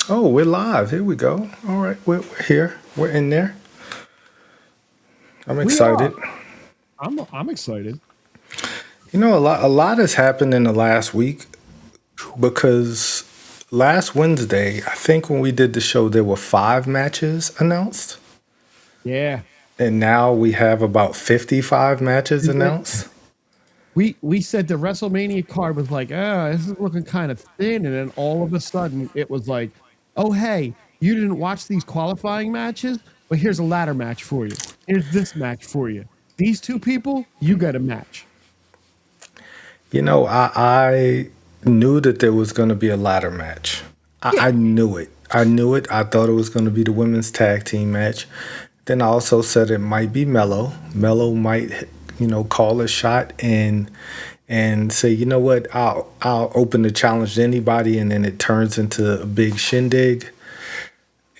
Oh, we're live. Here we go. All right, we're here. We're in there. I'm We are. excited. I'm excited. You know, a lot has happened in the last week because last Wednesday, I think when we did the show, there were 5 matches announced, Yeah. and now we have about 55 matches announced. We said the WrestleMania card was like, this is looking kind of thin, and then all of a sudden it was like, oh hey, you didn't watch these qualifying matches, but here's a ladder match for you. Here's this match for you. These two people, you got a match. You know, I knew that there was going to be a ladder match. I Yeah. knew it. I knew it. I thought it was going to be the women's tag team match. Then I also said it might be Mello. Mello might, call a shot and say, you know what, I'll open the challenge to anybody, and then it turns into a big shindig.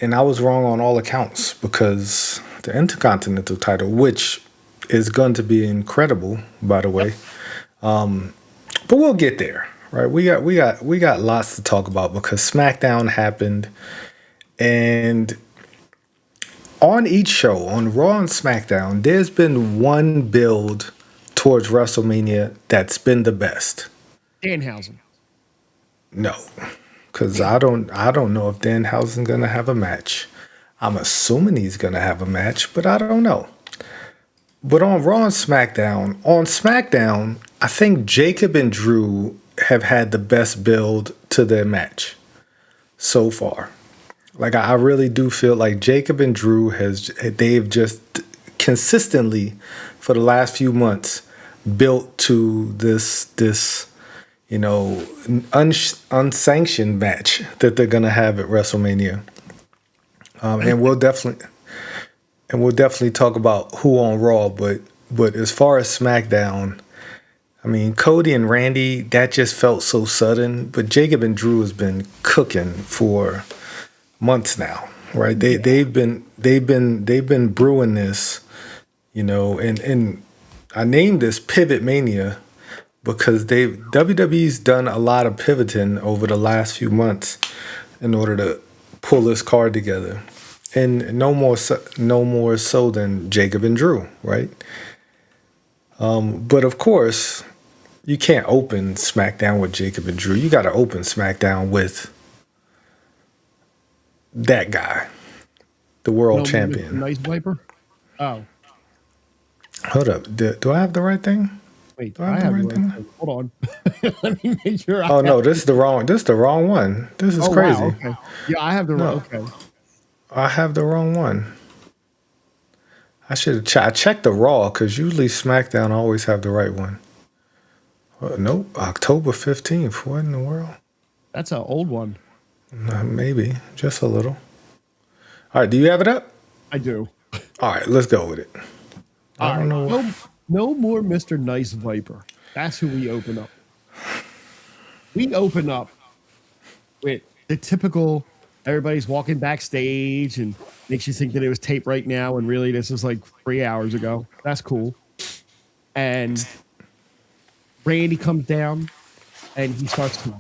And I was wrong on all accounts because the Intercontinental title, which is going to be incredible, by the way, but we'll get there, right? We got lots to talk about because SmackDown happened, and on each show, on Raw and SmackDown, there's been one build towards WrestleMania that's been the best. Danhausen. No, because I don't know if Danhausen's gonna have a match. I'm assuming he's gonna have a match, but I don't know. But on SmackDown, I think Jacob and Drew have had the best build to their match so far. Like I really do feel like Jacob and Drew they've just consistently for the last few months built to this unsanctioned match that they're gonna have at WrestleMania. Um, I, and we'll definitely and we'll definitely talk about who on Raw, but as far as SmackDown, I mean Cody and Randy, that just felt so sudden. But Jacob and Drew has been cooking for months now, right? They yeah. they've been brewing this, and I named this Pivot Mania because WWE's done a lot of pivoting over the last few months in order to pull this card together, and no more so than Jacob and Drew, right? But of course, you can't open SmackDown with Jacob and Drew. You got to open SmackDown with that guy, the world No more Mr. champion. Nice Viper. Oh, Hold up. Do I have the right thing? wait, Do I I have the have the right right thing? thing. Hold on. Let me make sure I Oh have. no, this is the wrong one. This is Oh wow, crazy. okay. Yeah, I have the right. No, Okay. I have the wrong one. I should have I checked the Raw because usually SmackDown always have the right one. Nope, October 15th. What in the world? That's an old one. Maybe just a little. All right, do you have it up? I do. All right, let's go with it. I All don't right. know. No more Mr. Nice Viper. That's who we open up. We open up with the typical everybody's walking backstage and makes you think that it was taped right now and really this is like 3 hours ago. That's cool. And Randy comes down and he starts to,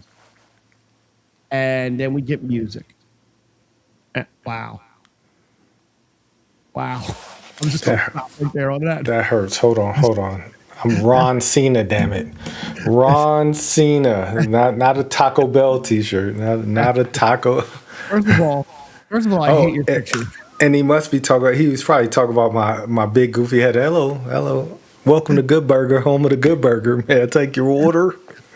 and then we get music. Wow. Wow. I'm just gonna That stop right there on that. that hurts. Hold on. I'm Ron Cena, damn it. Ron Cena, not a Taco Bell T-shirt, not a taco. First of all, I hate Oh, your picture. and he must be talking. He was probably talking about my big goofy head. Hello, hello. Welcome to Good Burger, home of the Good Burger. May I take your order?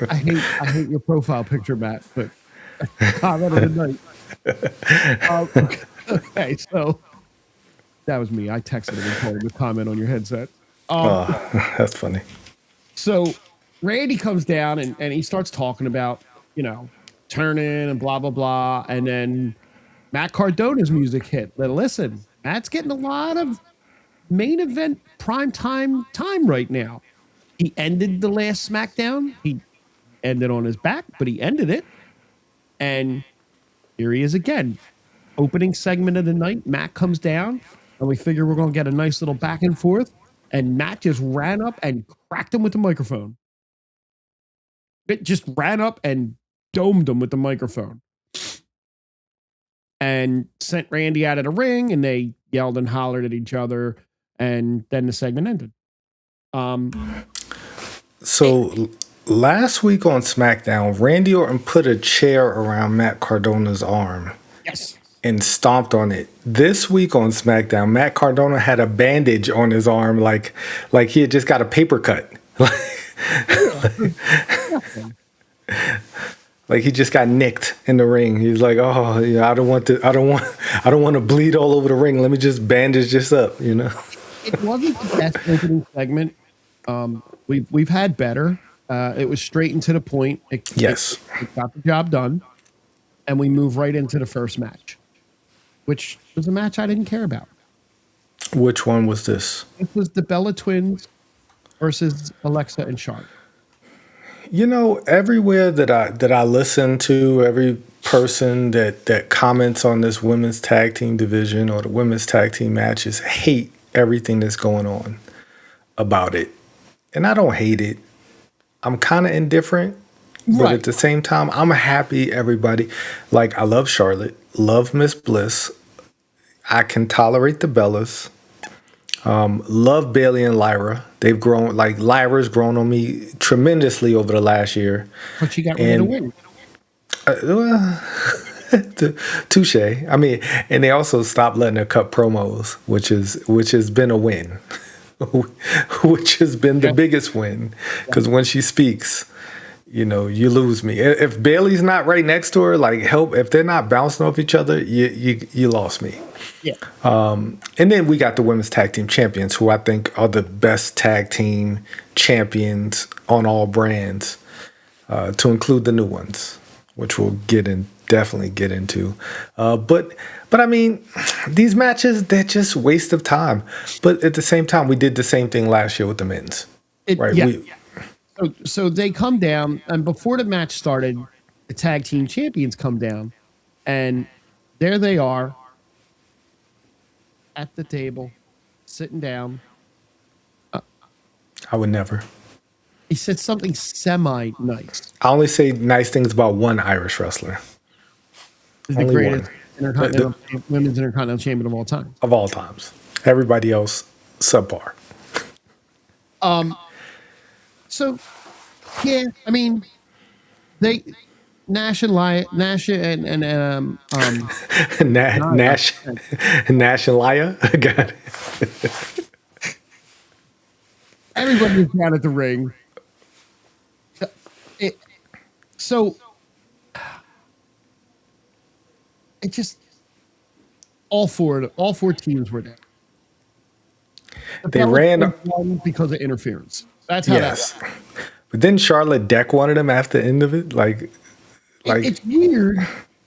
I hate your profile picture, Matt, but comment of the night. Okay, so that was me. I texted him and told him to comment on your headset. Um, That's funny. so Randy comes down and he starts talking about, you know, turning and blah blah blah. And then Matt Cardona's music hit. Now listen, Matt's getting a lot of main event prime time right now. He ended the last SmackDown. He ended on his back, but he ended it. And here he is again. Opening segment of the night. Matt comes down, and we figure we're going to get a nice little back and forth. And Matt just ran up and cracked him with the microphone. It just ran up and domed him with the microphone. and sent Randy out of the ring, and they yelled and hollered at each other, and then the segment ended. So last week on SmackDown, Randy Orton put a chair around Matt Cardona's arm. Yes. And stomped on it. This week on SmackDown, Matt Cardona had a bandage on his arm, like he had just got a paper cut. Like he just got nicked in the ring. He's like, oh, yeah, I don't want to bleed all over the ring. Let me just bandage this up, you know. It wasn't the best opening segment. We've had better. It was straight and to the point. Yes. It got the job done, and we move right into the first match, which was a match I didn't care about. Which one was this? It was the Bella Twins versus Alexa and Charlotte. You know, everywhere that I listen to, every person that comments on this women's tag team division or the women's tag team matches hate everything that's going on about it. And I don't hate it. I'm kind of indifferent. But Right. at the same time, I'm happy everybody. Like, I love Charlotte, love Miss Bliss. I can tolerate the Bellas. Love Bailey and Lyra. They've grown, like, Lyra's grown on me tremendously over the last year. But she got rid of the win. Touche. I mean, and they also stopped letting her cut promos, which has been a win. Which has been the biggest win. Because when she speaks, you know, you lose me. If Bailey's not right next to her, like, help, if they're not bouncing off each other, you lost me. Yeah. And then we got the women's tag team champions, who I think are the best tag team champions on all brands, to include the new ones, which we'll definitely get into. But I mean, these matches, they're just waste of time. But at the same time, we did the same thing last year with the men's. Right? Yeah. So they come down, and before the match started, the tag team champions come down, and there they are at the table, sitting down. I would never. He said something semi-nice. I only say nice things about one Irish wrestler. He's the Only greatest one. women's intercontinental champion of all time. Of all times. Everybody else, subpar. So, yeah, I mean, Nash and Nash and Nash and Laya. Got it. everybody was down at the ring. It just all four teams were there. They ran because of interference. That's how yes. But then Charlotte deck one of them after the end of it. Like it's weird,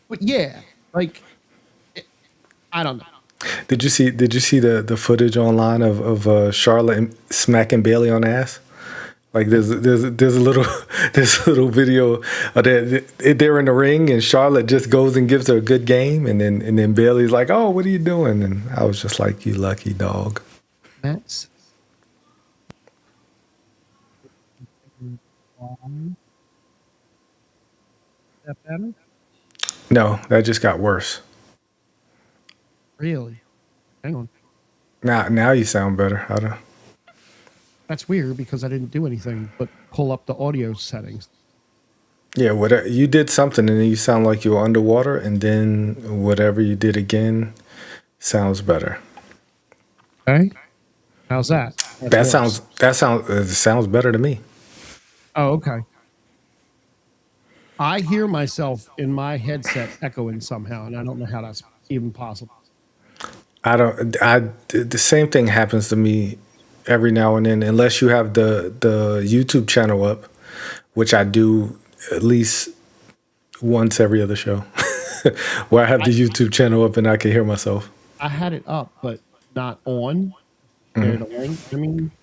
but yeah, I don't know. Did you see the footage online of Charlotte smacking Bailey on the ass? Like there's a little video of they're in the ring and Charlotte just goes and gives her a good game, and then Bailey's like, "Oh, what are you doing?" And I was just like, "You lucky dog." That's that better? No, that just got worse. Really? Hang on. Now you sound better. I don't. That's weird because I didn't do anything but pull up the audio settings. Yeah, whatever you did something, and then you sound like you were underwater, and then whatever you did again sounds better. Okay. How's that? It sounds better to me. Oh, okay. I hear myself in my headset echoing somehow, and I don't know how that's even possible. The same thing happens to me every now and then, unless you have the YouTube channel up, which I do at least once every other show, where I have the YouTube channel up and I can hear myself. I had it up, but not on. Share the link.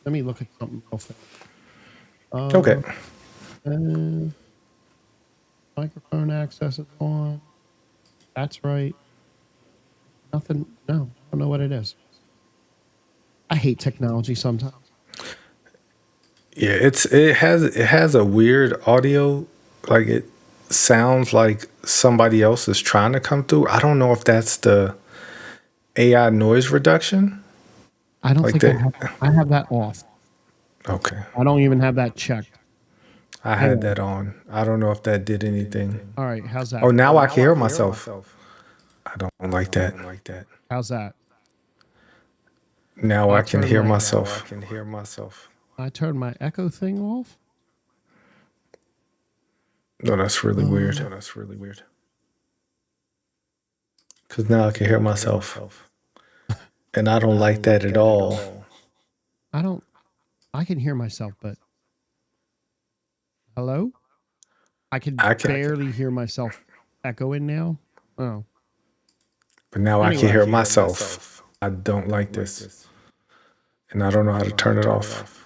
Let me look at something real fast. Okay. Microphone access is on. That's right. Nothing. No, I don't know what it is. I hate technology sometimes. Yeah, it has a weird audio, like sounds like somebody else is trying to come through. I don't know if that's the AI noise reduction. I don't Like think that. I have that off. Okay. I don't even have that checked. I Hang had on. that on. I don't know if that did anything. All right, how's that? Oh, now I can hear myself. I don't like that. How's that? Now I can turn hear my- myself. I turned my echo thing off. No, that's really weird. Because now I can hear myself. And I don't like that at all. I can hear myself, but hello? I can barely hear myself echoing now. Oh. But now I Anyway. can hear myself. I don't like this. And I don't know how to turn it off.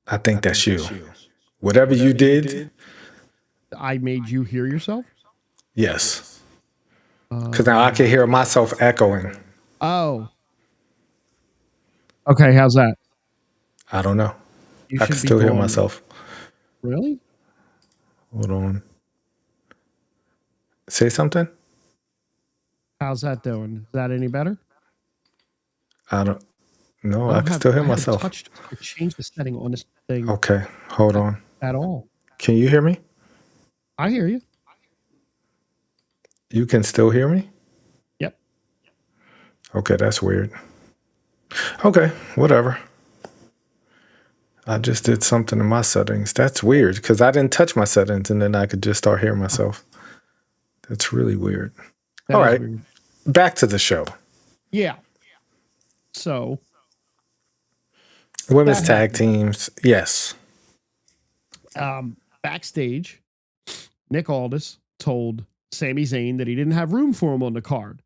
I think that's you. Whatever you did, I made you hear yourself? yes. Because now I can hear myself echoing. Oh. Okay, how's that? I don't know. You I can should be still hear going- myself. Really? Hold on. Say something? How's that doing? Is that any better? I don't know. I can still hear myself. Touched or changed the setting on this thing Okay, hold on. at all. Can you hear me? I hear you. You can still hear me? Yep. Okay, that's weird. Okay, whatever. I just did something in my settings. That's weird because I didn't touch my settings and then I could just start hearing myself. That's really weird. All right, weird. Back to the show. Yeah. So, women's tag teams, yes. Backstage, Nick Aldis told Sami Zayn that he didn't have room for him on the card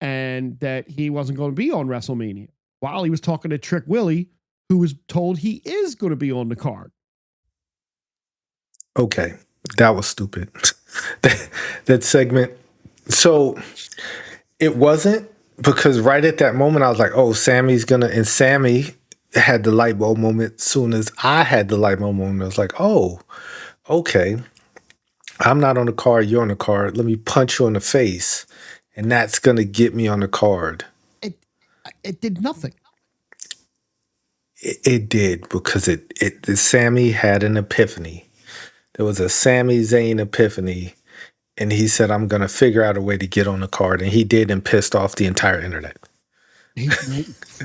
and that he wasn't going to be on WrestleMania while he was talking to Trick Willie, who was told he is going to be on the card. Okay, that was stupid. that segment. So it wasn't, because right at that moment I was like, oh, Sammy's gonna, and Sami had the light bulb moment. Soon as I had the light bulb moment, I was like, oh, okay, I'm not on the card, you're on the card. Let me punch you in the face, and that's gonna get me on the card. It did nothing. It did, because Sami had an epiphany. There was a Sami Zayn epiphany, and he said, I'm going to figure out a way to get on the card. And he did, and pissed off the entire internet. He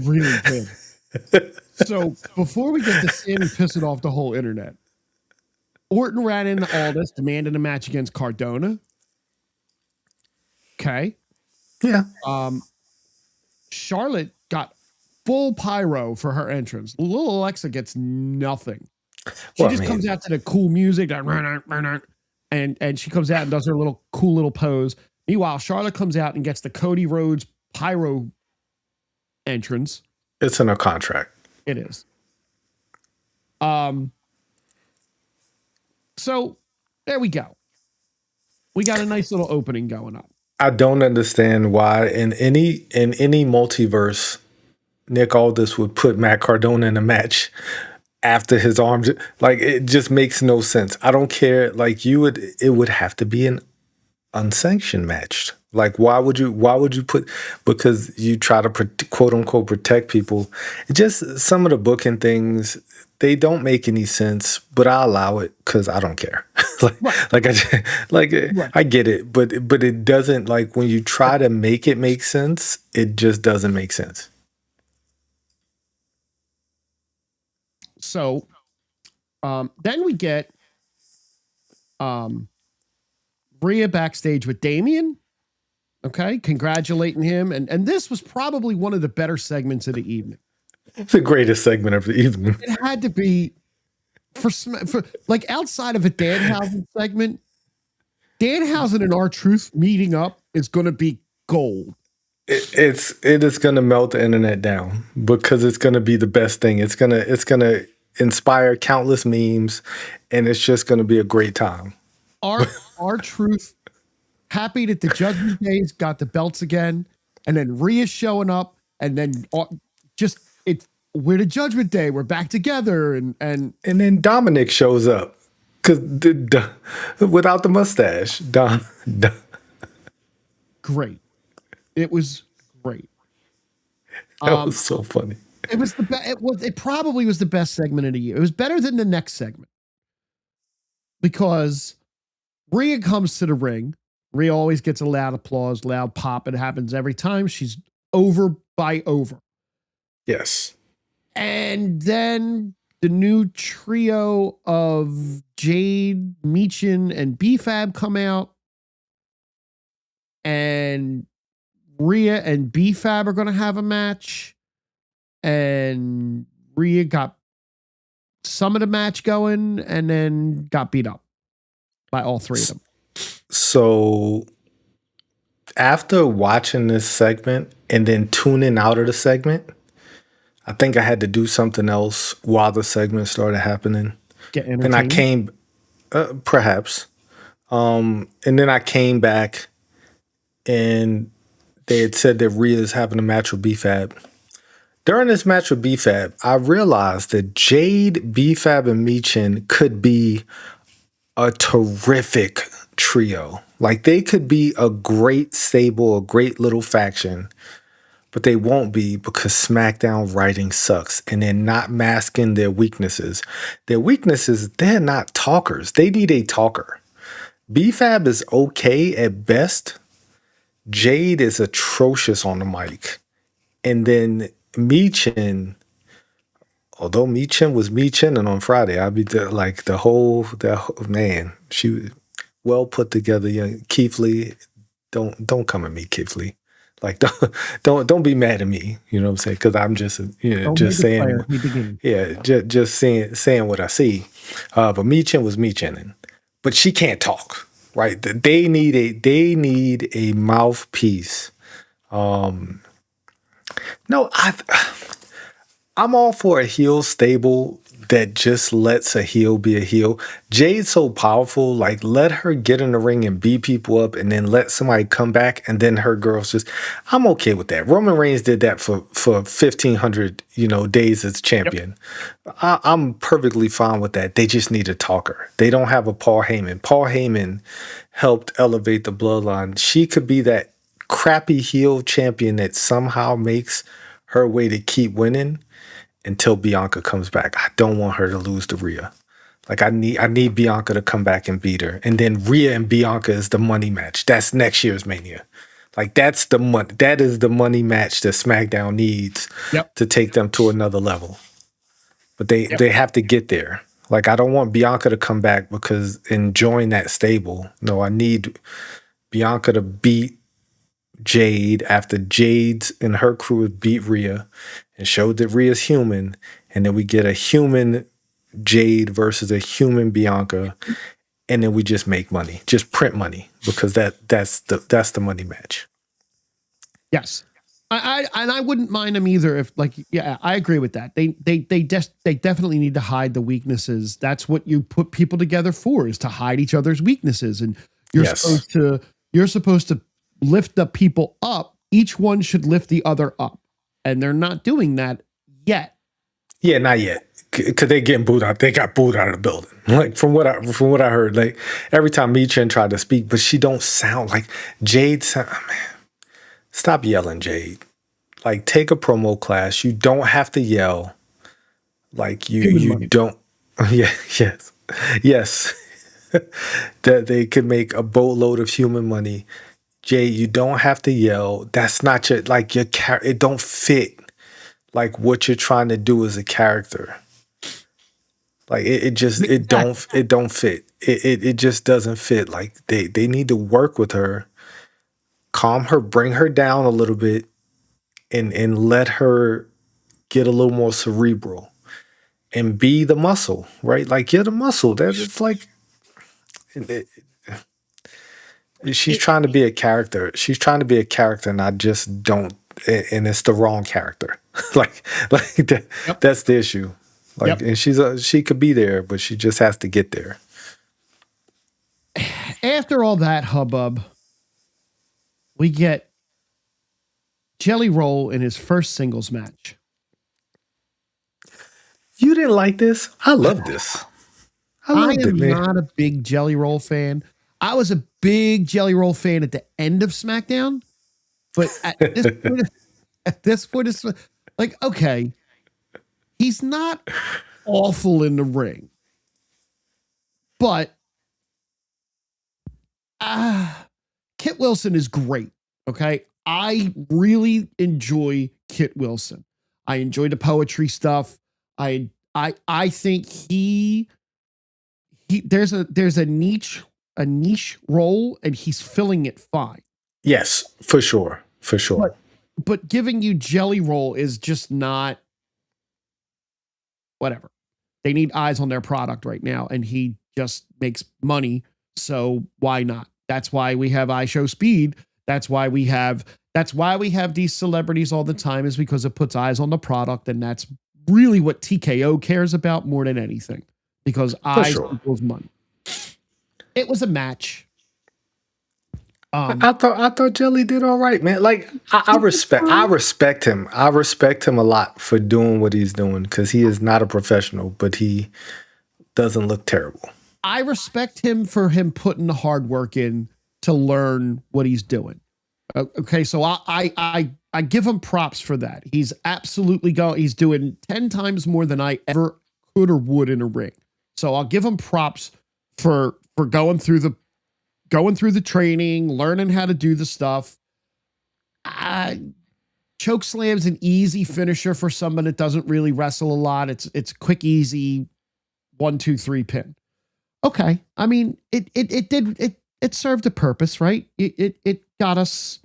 really did. So before we get to Sami pissing off the whole internet, Orton ran into Aldis, demanding a match against Cardona. Okay. Yeah. Charlotte got full pyro for her entrance. Little Alexa gets nothing. She comes out to the cool music, and she comes out and does her cool little pose. Meanwhile, Charlotte comes out and gets the Cody Rhodes pyro entrance. It's in her contract. It is. So there we go. We got a nice little opening going up. I don't understand why in any multiverse, Nick Aldis would put Matt Cardona in a match after his arms. Like, it just makes no sense. I don't care. Like, it would have to be an unsanctioned match. Like, why would you put, because you try to quote unquote protect people. It just, some of the booking things, they don't make any sense, but I allow it because I don't care. I get it, but it doesn't, like, when you try to make it make sense, it just doesn't make sense. So, then we get Rhea backstage with Damian. Okay, congratulating him, and this was probably one of the better segments of the evening. It's the greatest segment of the evening. It had to be for like, outside of a Danhausen segment. Danhausen and R-Truth meeting up is going to be gold. It is going to melt the internet down, because it's going to be the best thing. It's going to inspire countless memes, and it's just going to be a great time. R-Truth happy that the Judgment Day's got the belts again, and then Rhea showing up, and then we're the Judgment Day. We're back together. And then Dominic shows up because without the mustache. Great. It was great. That was so funny. It was the best. It probably was the best segment of the year. It was better than the next segment because Rhea comes to the ring. Rhea always gets a loud applause, loud pop. It happens every time. She's over by over. Yes. And then the new trio of Jade, Michin, and B-Fab come out. And Rhea and B-Fab are going to have a match. And Rhea got some of the match going and then got beat up by all three of them. So after watching this segment and then tuning out of the segment, I think I had to do something else while the segment started happening. And I came, perhaps. And then I came back and they had said that Rhea's having a match with B-Fab. During this match with B-Fab, I realized that Jade, B-Fab, and Michin could be a terrific trio. Like, they could be a great stable, a great little faction, but they won't be because SmackDown writing sucks and they're not masking their weaknesses. Their weaknesses, they're not talkers. They need a talker. B-Fab is okay at best. Jade is atrocious on the mic. And then Michin, although Michin was Michin, and on Friday, I'd be like the whole man. She was well put together. Young Keith Lee, don't come at me, Keith Lee. Like don't be mad at me. You know what I'm saying? Because I'm just just saying, just saying what I see. But Michin was Michin, but she can't talk. Right? They need a mouthpiece. No, I'm all for a heel stable that just lets a heel be a heel. Jade's so powerful, like let her get in the ring and beat people up and then let somebody come back and then her girls just, I'm okay with that. Roman Reigns did that for 1,500, days as champion. Yep. I'm perfectly fine with that. They just need a talker. They don't have a Paul Heyman. Paul Heyman helped elevate the bloodline. She could be that crappy heel champion that somehow makes her way to keep winning until Bianca comes back. I don't want her to lose to Rhea. Like I need Bianca to come back and beat her. And then Rhea and Bianca is the money match. That's next year's Mania. Like that's the money. That is the money match that SmackDown needs to take them to another level. But they have to get there. Like I don't want Bianca to come back because and join that stable. No, I need Bianca to beat Jade after Jade's and her crew beat Rhea and showed that Rhea's human, and then we get a human Jade versus a human Bianca, and then we just make money, just print money because that's the money match. Yes, I wouldn't mind them either. If I agree with that. They definitely need to hide the weaknesses. That's what you put people together for, is to hide each other's weaknesses, and you're supposed to lift up people up. Each one should lift the other up, and they're not doing that yet. Yeah, not yet, because they're getting booed out. They got booed out of the building. Like from what I heard, like every time Michin tried to speak, but she don't sound like Jade. Man, stop yelling, Jade. Like take a promo class. You don't have to yell. Like you don't. Yeah. Yes. That they could make a boatload of human money. Jay, you don't have to yell. That's not your it don't fit like what you're trying to do as a character. Like it don't fit. It just doesn't fit. Like they need to work with her, calm her, bring her down a little bit, and let her get a little more cerebral and be the muscle, right? Like you're the muscle. That it's like she's trying to be a character. She's trying to be a character, and I just don't. And it's the wrong character. That's the issue. And she could be there, but she just has to get there. After all that hubbub, we get Jelly Roll in his first singles match You didn't like this? I love this. I I loved it, am man. not a big Jelly Roll fan. I was a big Jelly Roll fan at the end of SmackDown, but at this point, it's like, okay, he's not awful in the ring, but Kit Wilson is great. Okay, I really enjoy Kit Wilson. I enjoy the poetry stuff. I think he there's a niche role, and he's filling it fine. Yes, for sure. For sure. But giving you Jelly Roll is just not whatever. They need eyes on their product right now, and he just makes money. So why not? That's why we have iShow Speed. That's why we have these celebrities all the time, is because it puts eyes on the product, and that's really what TKO cares about more than anything, because eyes equals money. It was a match. I thought Jelly did all right, man. Like I respect him. I respect him a lot for doing what he's doing, because he is not a professional, but he doesn't look terrible. I respect him for him putting the hard work in to learn what he's doing. Okay, so I give him props for that. He's absolutely he's doing 10 times more than I ever could or would in a ring. So I'll give him props for going through the training, learning how to do the stuff. Choke slam's an easy finisher for someone that doesn't really wrestle a lot. It's quick, easy 1, 2, 3 pin. Okay. I mean, it served a purpose, right? It got us.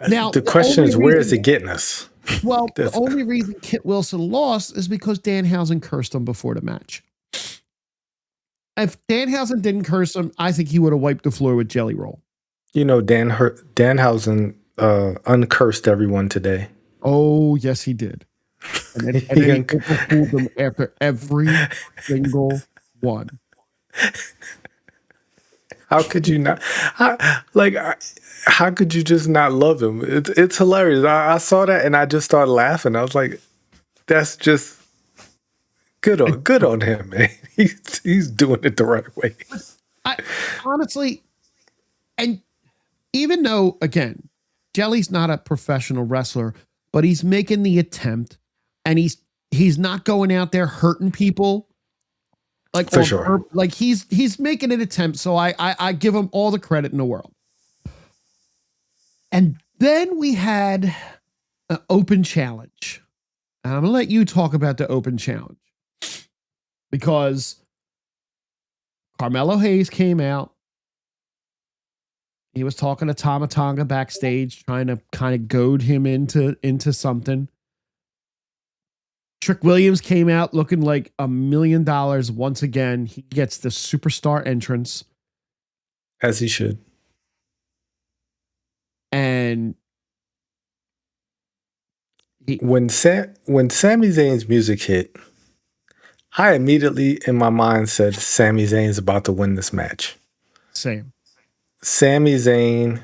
Now the question is, where is it getting us? Well, the only reason Kit Wilson lost is because Danhausen cursed him before the match. If Danhausen didn't curse him, I think he would have wiped the floor with Jelly Roll. You know, Danhausen uncursed everyone today. Oh, yes, he did. And then he fooled them after every single one. How could you not? How could you just not love him? It's hilarious. I saw that and I just started laughing. I was like, "That's just good on him, man. He's doing it the right way." I honestly, and even though, again, Jelly's not a professional wrestler, but he's making the attempt, and he's not going out there hurting people. Like, for sure. Like he's making an attempt. So I give him all the credit in the world. And then we had an open challenge. And I'm gonna let you talk about the open challenge, because Carmelo Hayes came out. He was talking to Tama Tonga backstage, trying to kind of goad him into something. Trick Williams came out looking like $1 million once again. He gets the superstar entrance, as he should. And when Sami Zayn's music hit, I immediately in my mind said, Sami Zayn's about to win this match. Same. Sami Zayn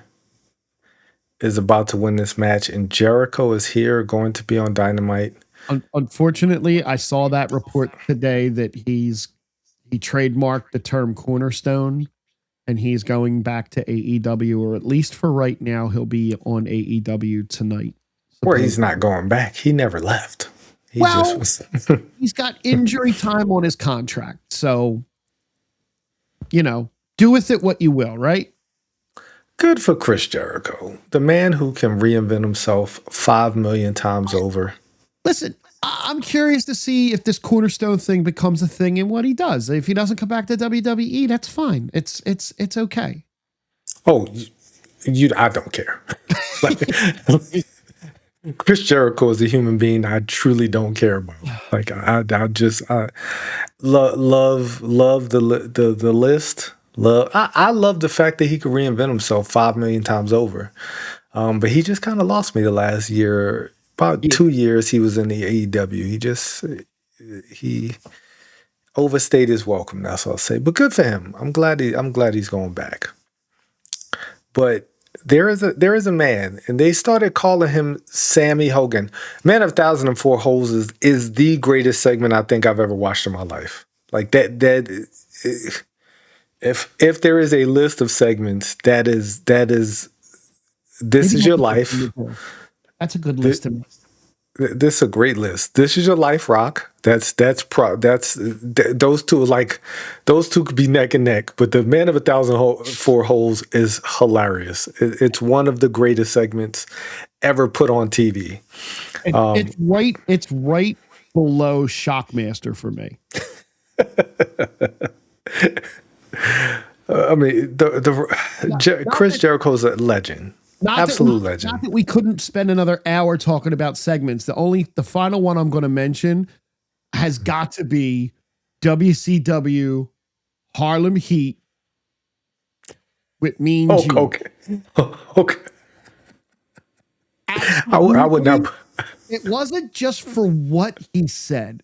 is about to win this match, and Jericho is here, going to be on Dynamite. Unfortunately, I saw that report today that he trademarked the term cornerstone, and he's going back to AEW, or at least for right now, he'll be on AEW tonight. Or he's not going back. He never left. He's got injury time on his contract. So, do with it what you will, right? Good for Chris Jericho, the man who can reinvent himself 5 million times over. Listen, I'm curious to see if this cornerstone thing becomes a thing and what he does. If he doesn't come back to WWE, that's fine. It's okay. Oh, I don't care. Chris Jericho is a human being I truly don't care about. Like I love the list. I love the fact that he could reinvent himself 5 million times over. But he just kind of lost me the last year. About 2 years he was in the AEW. He overstayed his welcome. That's what I'll say. But good for him. I'm glad he's going back. But There is a man, and they started calling him Sammy Hogan. Man of 1,004 Holes is the greatest segment I think I've ever watched in my life. Like if there is a list of segments, that is this Maybe is that's your a good thing life. to do. That's a good Th- list to me. This is a great list. This is your life, Rock. Those two those two could be neck and neck. But the Man of 1,004 Holes is hilarious. It's one of the greatest segments ever put on TV. It's right below Shockmaster for me. I mean, Chris Jericho's a legend, absolute legend. Not that we couldn't spend another hour talking about segments. The final one I'm going to mention has got to be WCW Harlem Heat with Mean Gene. Okay, okay. I would not. It wasn't just for what he said.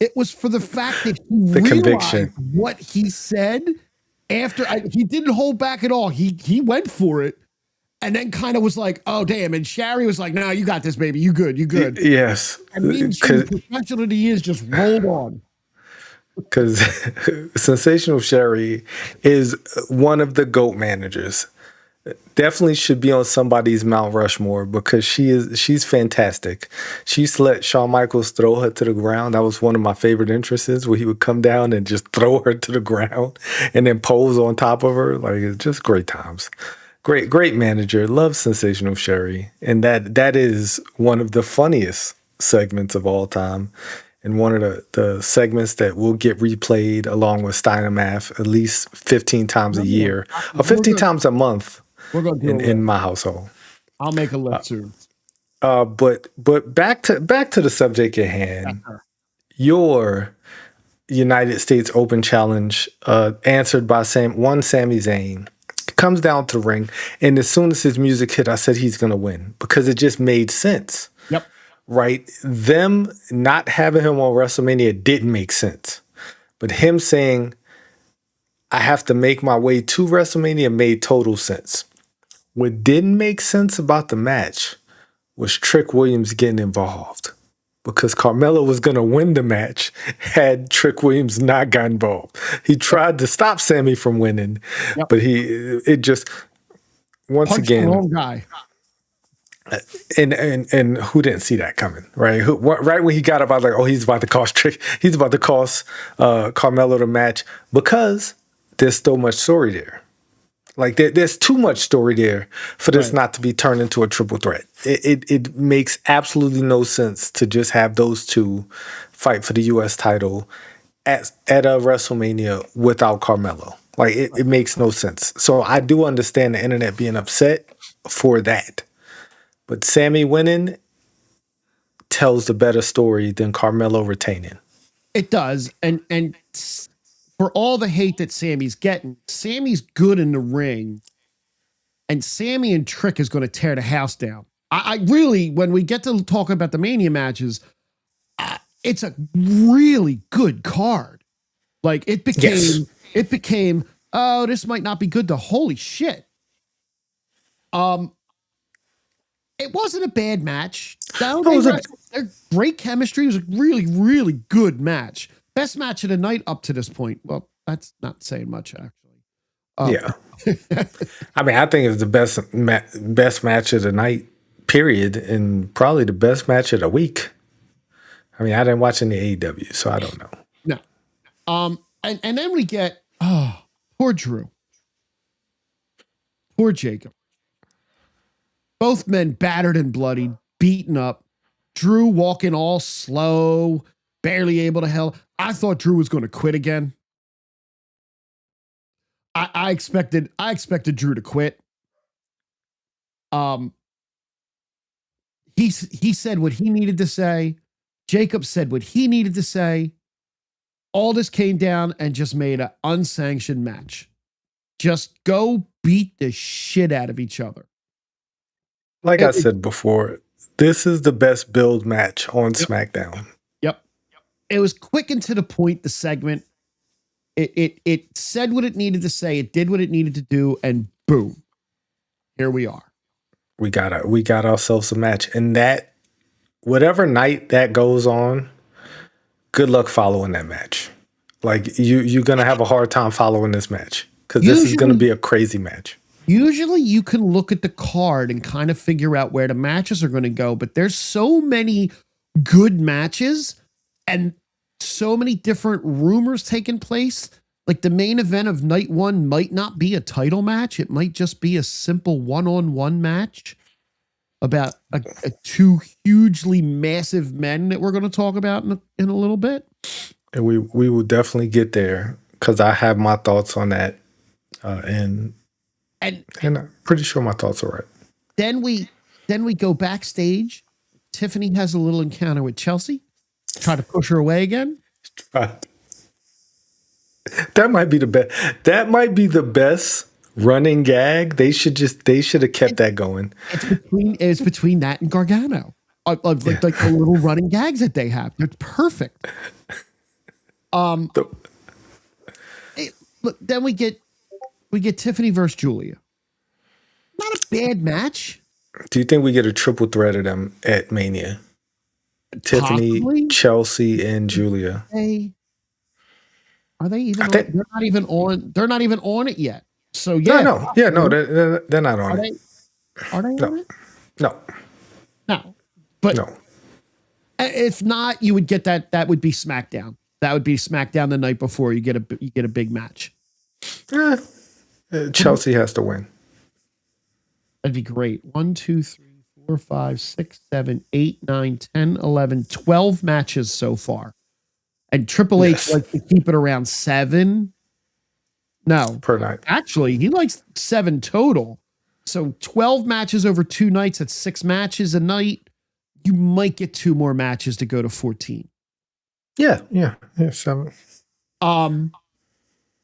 It was for the fact that he The realized conviction. what he said after he didn't hold back at all. He went for it and then kind of was like, oh, damn. And Shari was like, no, you got this, baby. You good. You good. Yes, And Mean Gene, professional that he is, just rolled on. because Sensational Sherry is one of the GOAT managers. Definitely should be on somebody's Mount Rushmore because she's fantastic. She used to let Shawn Michaels throw her to the ground. That was one of my favorite entrances where he would come down and just throw her to the ground and then pose on top of her. Like, it's just great times. Great manager. Love Sensational Sherry. And that is one of the funniest segments of all time. And one of the segments that will get replayed along with Steiner Math at least 15 times a year or 15 times a month. We're going to do in my household. I'll make a list soon. But back to the subject at hand. Your United States Open Challenge, answered by Sami Zayn, comes down to the ring, and as soon as his music hit, I said he's gonna win because it just made sense. Yep. Right? Them not having him on WrestleMania didn't make sense, but him saying, "I have to make my way to WrestleMania" made total sense. What didn't make sense about the match was Trick Williams getting involved because Carmelo was going to win the match had Trick Williams not got involved. He tried to stop Sammy from winning, but it just, once Punched again, the wrong guy. And who didn't see that coming, right? Right when he got up, I was like, oh, he's about to cost Carmelo the match because there's so much story there. Like there's too much story there for this not to be turned into a triple threat. It makes absolutely no sense to just have those two fight for the U.S. title at a WrestleMania without Carmelo. Like it makes no sense. So I do understand the internet being upset for that, but Sammy winning tells the better story than Carmelo retaining. It does, and for all the hate that Sammy's getting, Sammy's good in the ring, and Sammy and Trick is going to tear the house down. I really, when we get to talk about the Mania matches, it's a really good card. Like it became, oh, this might not be good to holy shit. It wasn't a bad match. They're great chemistry. It was a really, really good match. Best match of the night up to this point. Well, that's not saying much, actually. Yeah. I mean, I think it's the best match of the night, period, and probably the best match of the week. I mean, I didn't watch any AEW, so I don't know. No. And then we get, poor Drew. Poor Jacob. Both men battered and bloodied, beaten up. Drew walking all slow, barely able to help. I thought Drew was going to quit again. I expected Drew to quit. He said what he needed to say. Jacob said what he needed to say. All this came down and just made an unsanctioned match. Just go beat the shit out of each other. Like I said before, this is the best build match on SmackDown. Yep. It was quick and to the point, the segment. It said what it needed to say. It did what it needed to do, and boom. here we are. We got ourselves a match, and that whatever night that goes on, good luck following that match. Like you're gonna have a hard time following this match because this is gonna Usually, be a crazy match. usually you can look at the card and kind of figure out where the matches are going to go, but there's so many good matches and so many different rumors taking place. Like the main event of night one might not be a title match. It might just be a simple one-on-one match about a two hugely massive men that we're going to talk about in a little bit. And we will definitely get there because I have my thoughts on that, and I'm pretty sure my thoughts are right. Then we go backstage. Tiffany has a little encounter with Chelsea. Try to push her away again. That might be the best. That might be the best running gag. They should have kept that going. It's between that and Gargano. Like the little running gags that they have. They're perfect. Look, then we get Tiffany versus Julia. Not a bad match. Do you think we get a triple threat of them at Mania? Tiffany, Possibly. Chelsea, and Julia. Are they even? They're not even on. They're not even on it yet. So yeah, no, they're not on it. Are they on it? No. But no. If not, you would get that. That would be SmackDown. That would be SmackDown the night before. You get a big match. Chelsea has to win. That'd be great. 1, 2, 3, 4, 5, 6, 7, 8, 9, 10, 11, 12 matches so far. And Triple H likes to keep it around 7. No. Per night. Actually, he likes 7 total. So 12 matches over 2 nights. That's 6 matches a night. You might get 2 more matches to go to 14. Yeah, 7.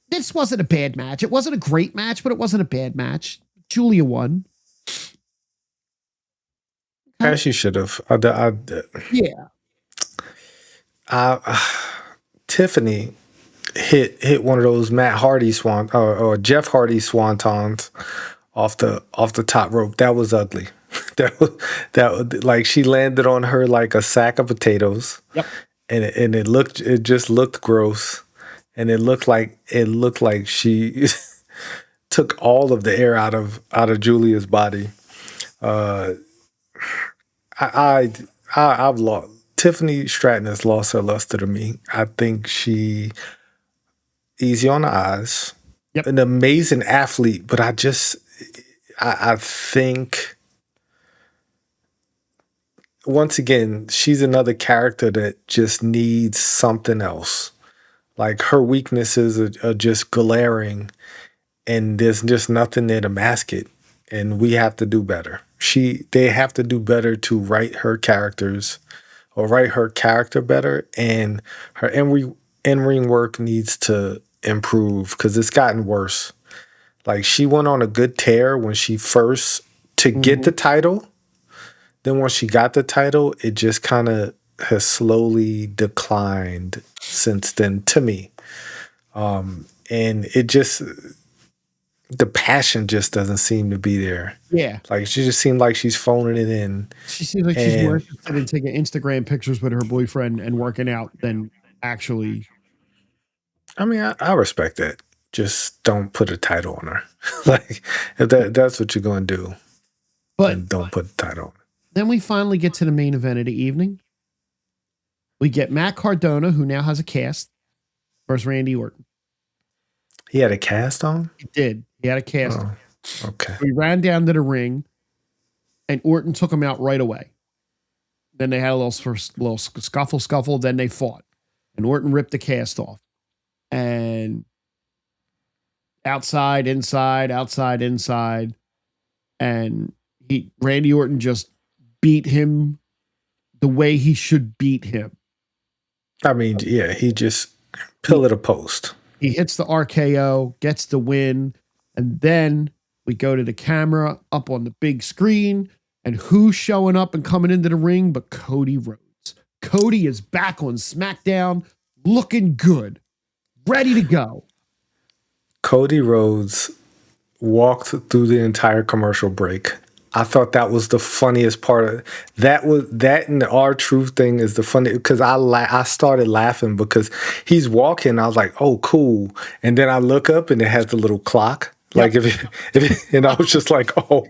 This wasn't a bad match. It wasn't a great match, but it wasn't a bad match. Julia won. As you should have. Yeah. Tiffany hit one of those Matt Hardy or Jeff Hardy swantons off the top rope. That was ugly. that like she landed on her like a sack of potatoes. Yep. And it just looked gross. And it looked like she took all of the air out of Julia's body. I've lost. Tiffany Stratton has lost her luster to me. I think she easy on the eyes. Yep. An amazing athlete, but I think once again, she's another character that just needs something else. Like her weaknesses are just glaring, and there's just nothing there to mask it. And we have to do better. They have to do better to write her characters, or write her character better, and her in-ring work needs to improve because it's gotten worse. Like she went on a good tear when she first get the title. Then once she got the title, it just kind of has slowly declined since then to me. And it just, the passion just doesn't seem to be there. Yeah. Like she just seemed like she's phoning it in. She seems like she's more interested in taking Instagram pictures with her boyfriend and working out than actually. I mean, I respect that. Just don't put a title on her. Like if that's what you're going to do, then don't put a title on her. Then we finally get to the main event of the evening. We get Matt Cardona, who now has a cast, versus Randy Orton. He had a cast on? He did. He had a cast. Oh, okay. He ran down to the ring, and Orton took him out right away. Then they had a little scuffle. Then they fought, and Orton ripped the cast off. And outside, inside, and Randy Orton just beat him the way he should beat him. I mean, yeah, he just pillar to post. He hits the RKO, gets the win, and then we go to the camera up on the big screen, and who's showing up and coming into the ring but Cody Rhodes. Cody is back on SmackDown, looking good, ready to go. Cody Rhodes walked through the entire commercial break. I thought that was the funniest part of that. Was that and the R-Truth thing is the funny because I started laughing because he's walking. I was like, oh, cool. And then I look up and it has the little clock. Like Yep. and I was just like, oh,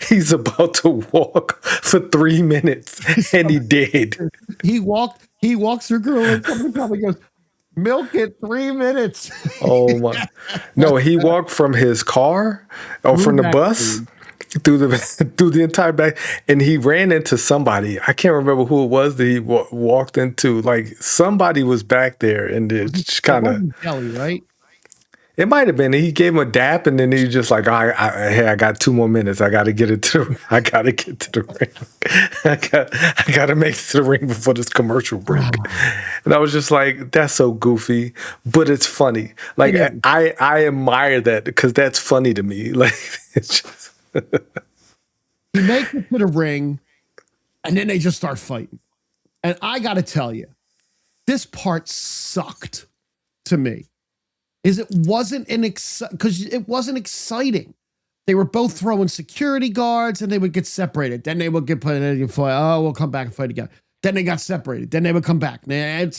he's about to walk for 3 minutes, and he did. He walks through girl and somebody probably goes, milk it 3 minutes. Oh my! No, he walked from his car or Through from the that bus scene. through the through the entire back, and he ran into somebody. I can't remember who it was that he walked into. Like somebody was back there, and it just It kind of. wasn't Jelly, right? It might have been. He gave him a dap, and then he just like, hey, I got 2 more minutes. I got to get it to. I got to get to the ring. I got to make it to the ring before this commercial break. And I was just like, that's so goofy, but it's funny. Like I admire that because that's funny to me. Like it's just. He makes it to the ring, and then they just start fighting. And I got to tell you, this part sucked to me. It wasn't because it wasn't exciting. They were both throwing security guards, and they would get separated. Then they would get put in a fight. Oh, we'll come back and fight again. Then they got separated. Then they would come back. And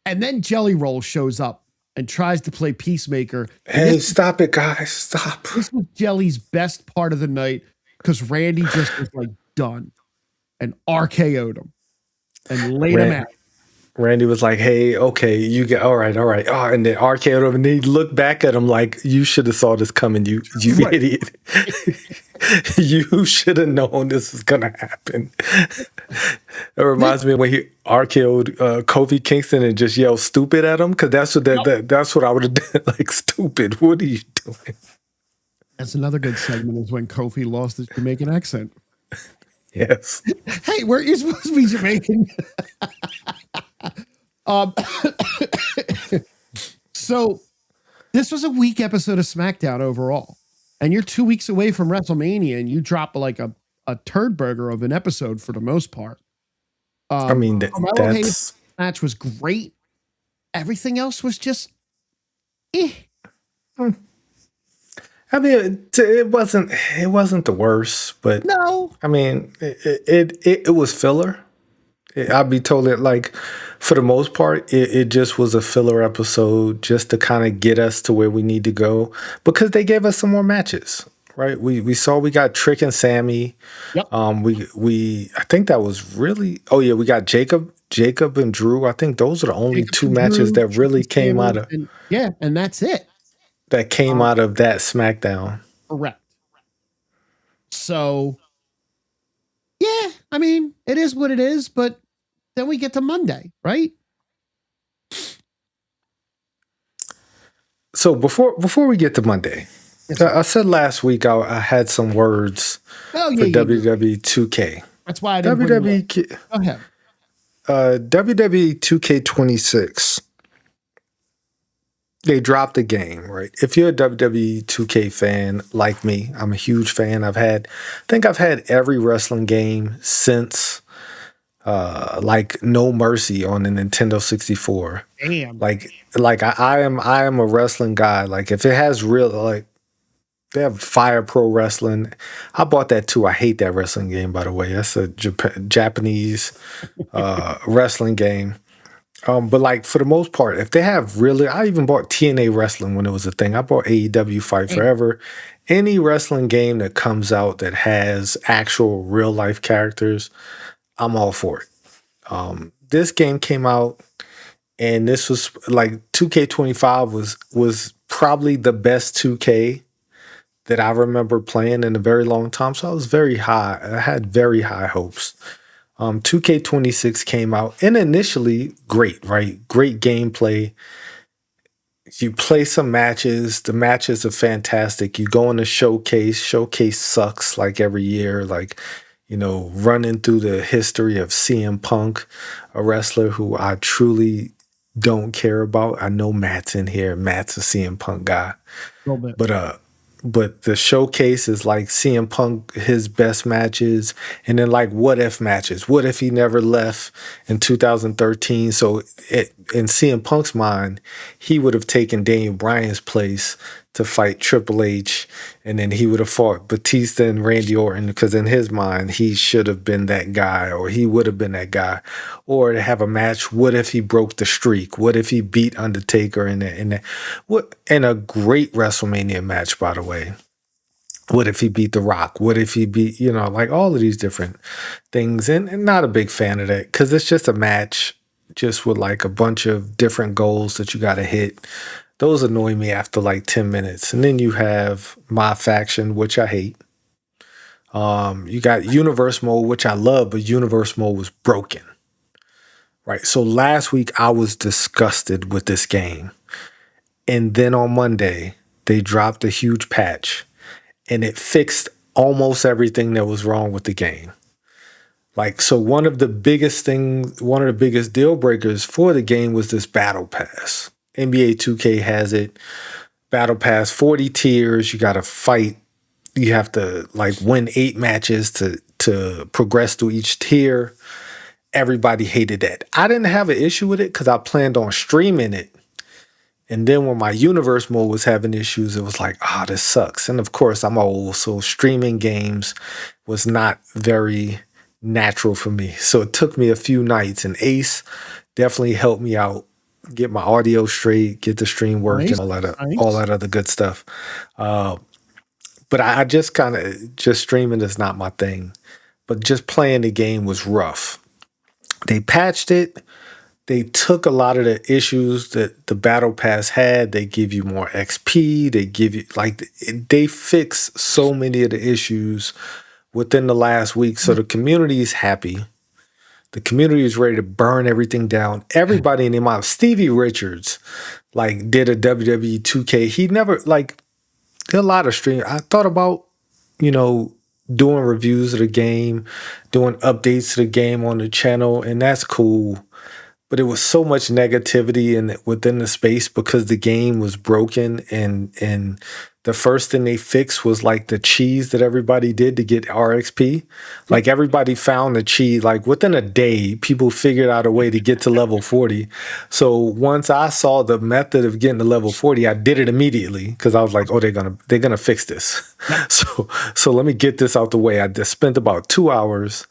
then Jelly Roll shows up and tries to play peacemaker. Hey, stop it, guys! Stop. This was Jelly's best part of the night because Randy just was like done and RKO'd him and laid him out. Randy was like, "Hey, okay, you get all right." Oh, and then RKO'd him, and he looked back at him like, "You should have saw this coming, you Right. idiot! You should have known this was gonna happen." It reminds me of when he RKO'd Kofi Kingston and just yelled "stupid" at him because that's what I would have done. Like, stupid! What are you doing? That's another good segment is when Kofi lost his Jamaican accent. Yes. Hey, where you supposed to be Jamaican? So this was a weak episode of SmackDown overall. And you're 2 weeks away from WrestleMania and you drop like a turd burger of an episode for the most part. I mean, Carmelo Hayes' that's. match was great. Everything else was just I mean, it wasn't the worst, but no. I mean, it was filler. I'd be totally like, for the most part, it just was a filler episode just to kind of get us to where we need to go because they gave us some more matches, right? We saw we got Trick and Sammy. Yep. We I think that was really. Oh yeah, we got Jacob and Drew. I think those are the only two matches that really came out of and that's it. that came out of that SmackDown. Correct. So yeah, I mean, it is what it is, but then we get to Monday, right? So before we get to Monday, I said last week I had some words for WWE 2K. That's why I didn't bring it up. Go ahead. WWE 2K26. They dropped the game, right? If you're a WWE 2K fan like me, I'm a huge fan. I think I've had every wrestling game since like No Mercy on the Nintendo 64. Damn. Like I am a wrestling guy. Like if it has real like they have Fire Pro Wrestling. I bought that too. I hate that wrestling game, by the way. That's a Japanese wrestling game. But like for the most part, if they have really, I even bought TNA Wrestling when it was a thing. I bought AEW Fight Forever. Any wrestling game that comes out that has actual real life characters, I'm all for it. This game came out, and this was like 2K25 was probably the best 2K that I remember playing in a very long time. So I was very high. I had very high hopes. 2K26 came out, and initially great, right? Great gameplay. You play some matches. The matches are fantastic. You go in a showcase. Showcase sucks like every year. Like, running through the history of CM Punk, a wrestler who I truly don't care about. I know Matt's in here. Matt's a CM Punk guy. A little bit. but the showcase is like CM Punk his best matches, and then like what if matches. What if he never left in 2013? So in CM Punk's mind, he would have taken Daniel Bryan's place to fight Triple H, and then he would have fought Batista and Randy Orton because in his mind he should have been that guy, or he would have been that guy, or to have a match. What if he broke the streak? What if he beat Undertaker in a great WrestleMania match, by the way? What if he beat The Rock? What if he beat, like all of these different things? And not a big fan of that because it's just a match just with like a bunch of different goals that you got to hit. Those annoy me after like 10 minutes. And then you have My Faction, which I hate. You got Universe Mode, which I love, but Universe Mode was broken. Right. So last week I was disgusted with this game. And then on Monday, they dropped a huge patch and it fixed almost everything that was wrong with the game. Like, so one of the biggest deal breakers for the game was this battle pass. NBA 2K has it. Battle pass, 40 tiers. You got to fight. You have to like win 8 matches to progress through each tier. Everybody hated that. I didn't have an issue with it because I planned on streaming it. And then when my universe mode was having issues, it was like, this sucks. And of course, I'm old, so streaming games was not very natural for me. So it took me a few nights, and Ace definitely helped me out, get my audio straight, get the stream working, Nice. all that other good stuff. But I just streaming is not my thing. But just playing the game was rough. They patched it. They took a lot of the issues that the Battle Pass had. They give you more XP. They give you they fix so many of the issues within the last week. So the community is happy. The community is ready to burn everything down. Everybody in the mind. Stevie Richards did a WWE 2K. He never did a lot of stream. I thought about doing reviews of the game, doing updates to the game on the channel, and that's cool. But it was so much negativity within the space because the game was broken, and the first thing they fixed was like the cheese that everybody did to get RXP. Like everybody found the cheese. Like within a day, people figured out a way to get to level 40. So once I saw the method of getting to level 40, I did it immediately because I was like, they're gonna fix this. So let me get this out the way. I just spent about 2 hours,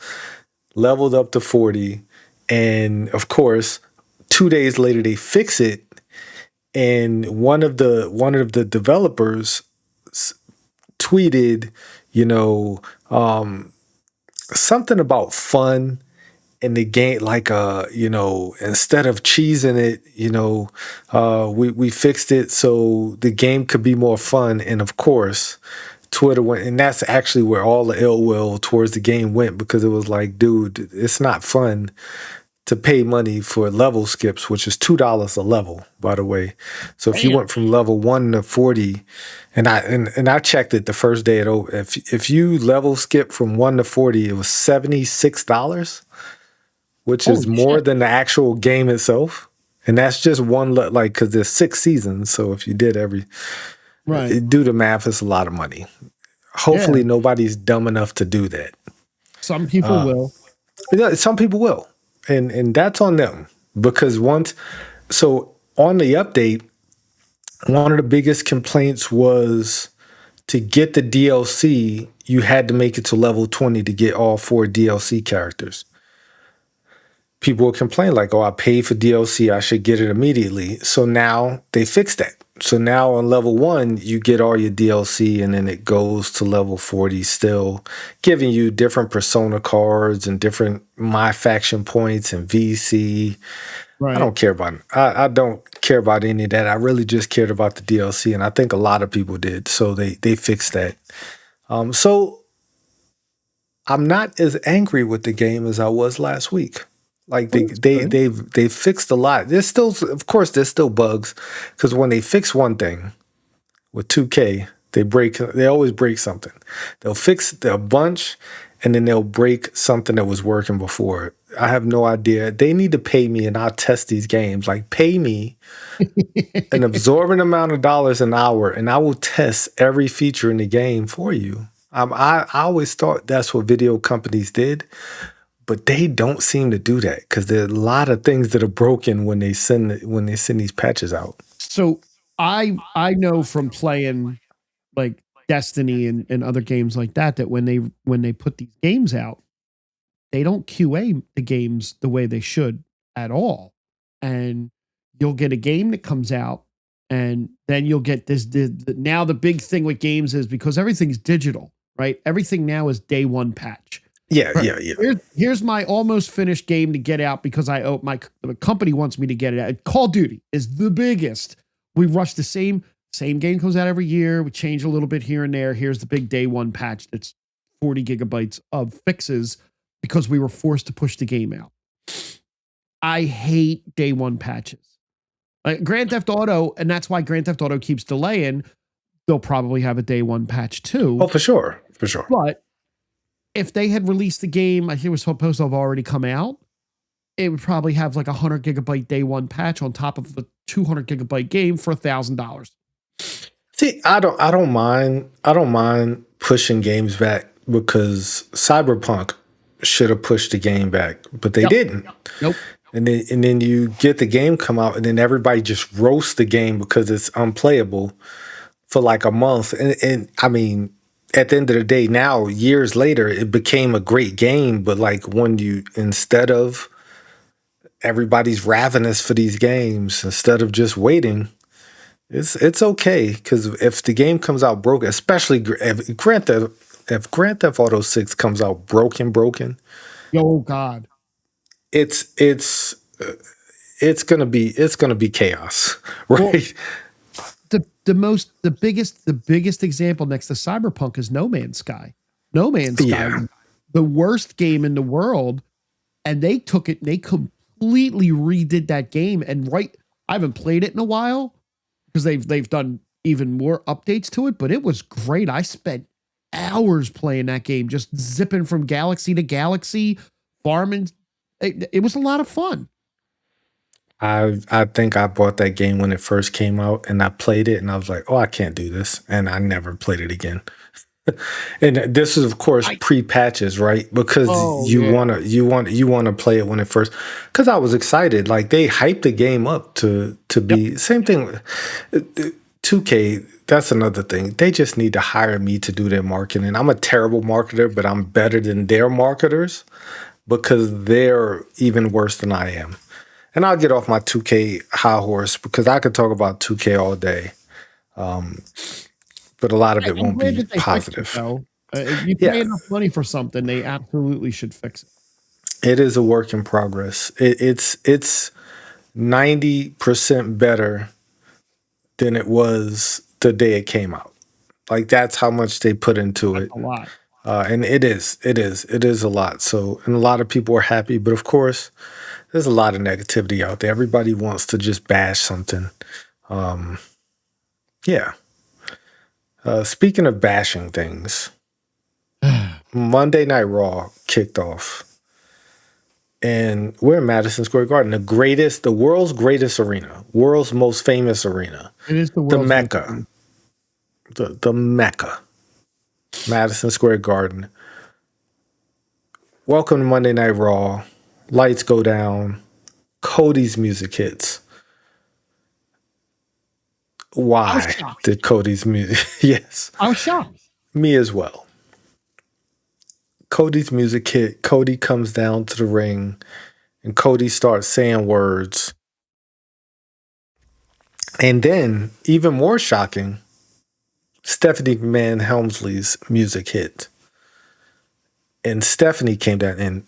leveled up to 40. And of course, 2 days later they fix it, and one of the developers tweeted, something about fun in the game, instead of cheesing it, we fixed it so the game could be more fun. And of course, Twitter went, and that's actually where all the ill will towards the game went, because it was like, dude, it's not fun to pay money for level skips, which is $2 a level, by the way. So if you went from level 1 to 40, and I checked it the first day if you level skip from 1 to 40, it was $76, which is more than the actual game itself. And that's just one, because there's 6 seasons. So if you did do the math, it's a lot of money. Hopefully nobody's dumb enough to do that. Some people will. Yeah, some people will. And that's on them, because so on the update, one of the biggest complaints was to get the DLC, you had to make it to level 20 to get all 4 DLC characters. People would complain I paid for DLC, I should get it immediately. So now they fixed that. So now on level 1, you get all your DLC, and then it goes to level 40, still giving you different persona cards and different My Faction points and VC. Right. I don't care about it. I don't care about any of that. I really just cared about the DLC, and I think a lot of people did. So they fixed that. So I'm not as angry with the game as I was last week. They fixed a lot. There's still bugs, because when they fix one thing with 2K, they always break something. They'll fix a bunch, and then they'll break something that was working before. I have no idea. They need to pay me and I'll test these games. Like pay me an absorbent amount of dollars an hour and I will test every feature in the game for you. I always thought that's what video companies did, but they don't seem to do that because there are a lot of things that are broken when they send these patches out. So I know from playing like Destiny and other games like that that when they put these games out, they don't QA the games the way they should at all. And you'll get a game that comes out, and then you'll get now the big thing with games is because everything's digital, right? Everything now is day one patch. Yeah, Right. yeah, yeah. Here's my almost finished game to get out because the company wants me to get it out. Call of Duty is the biggest. We rush the same game comes out every year. We change a little bit here and there. Here's the big day one patch that's 40 gigabytes of fixes because we were forced to push the game out. I hate day one patches. Like Grand Theft Auto, and that's why Grand Theft Auto keeps delaying. They'll probably have a day one patch too. Oh, for sure. For sure. But if they had released the game, I think it was supposed to have already come out, it would probably have like 100 gigabyte day one patch on top of the 200 gigabyte game for $1,000. See, I don't mind pushing games back because Cyberpunk should have pushed the game back, but they didn't. Nope. And then you get the game come out, and then everybody just roasts the game because it's unplayable for like a month. And I mean, at the end of the day, now years later, it became a great game. But like when instead of everybody's ravenous for these games, instead of just waiting, it's okay because if the game comes out broken, especially if Grand Theft Auto 6 comes out broken, Oh God. it's gonna be chaos, right? Well, the biggest example next to Cyberpunk is No Man's Sky. No Man's Sky, was the worst game in the world, and they took it and they completely redid that game. And I haven't played it in a while because they've done even more updates to it, but it was great. I spent hours playing that game, just zipping from galaxy to galaxy, farming. It was a lot of fun. I think I bought that game when it first came out, and I played it, and I was like, "Oh, I can't do this," and I never played it again. And this is, of course, pre-patches, right? Because you wanna play it when it first. Because I was excited, like they hyped the game up to be same thing. 2K, that's another thing. They just need to hire me to do their marketing. I'm a terrible marketer, but I'm better than their marketers because they're even worse than I am. And I'll get off my 2K high horse because I could talk about 2K all day. But a lot of it won't be positive. If you pay enough money for something, they absolutely should fix it. It is a work in progress. It's 90% better than it was the day it came out. Like that's how much they put into it. A lot. And it is a lot. So, and a lot of people are happy, but of course, there's a lot of negativity out there. Everybody wants to just bash something. Yeah. Speaking of bashing things, Monday Night Raw kicked off. And we're in Madison Square Garden, the world's greatest arena, world's most famous arena. It is the Mecca. The Mecca. Madison Square Garden. Welcome to Monday Night Raw. Lights go down. Cody's music hits. Why did Cody's music? Yes. I was shocked. Me as well. Cody's music hit. Cody comes down to the ring and Cody starts saying words. And then, even more shocking, Stephanie McMahon Helmsley's music hit. And Stephanie came down and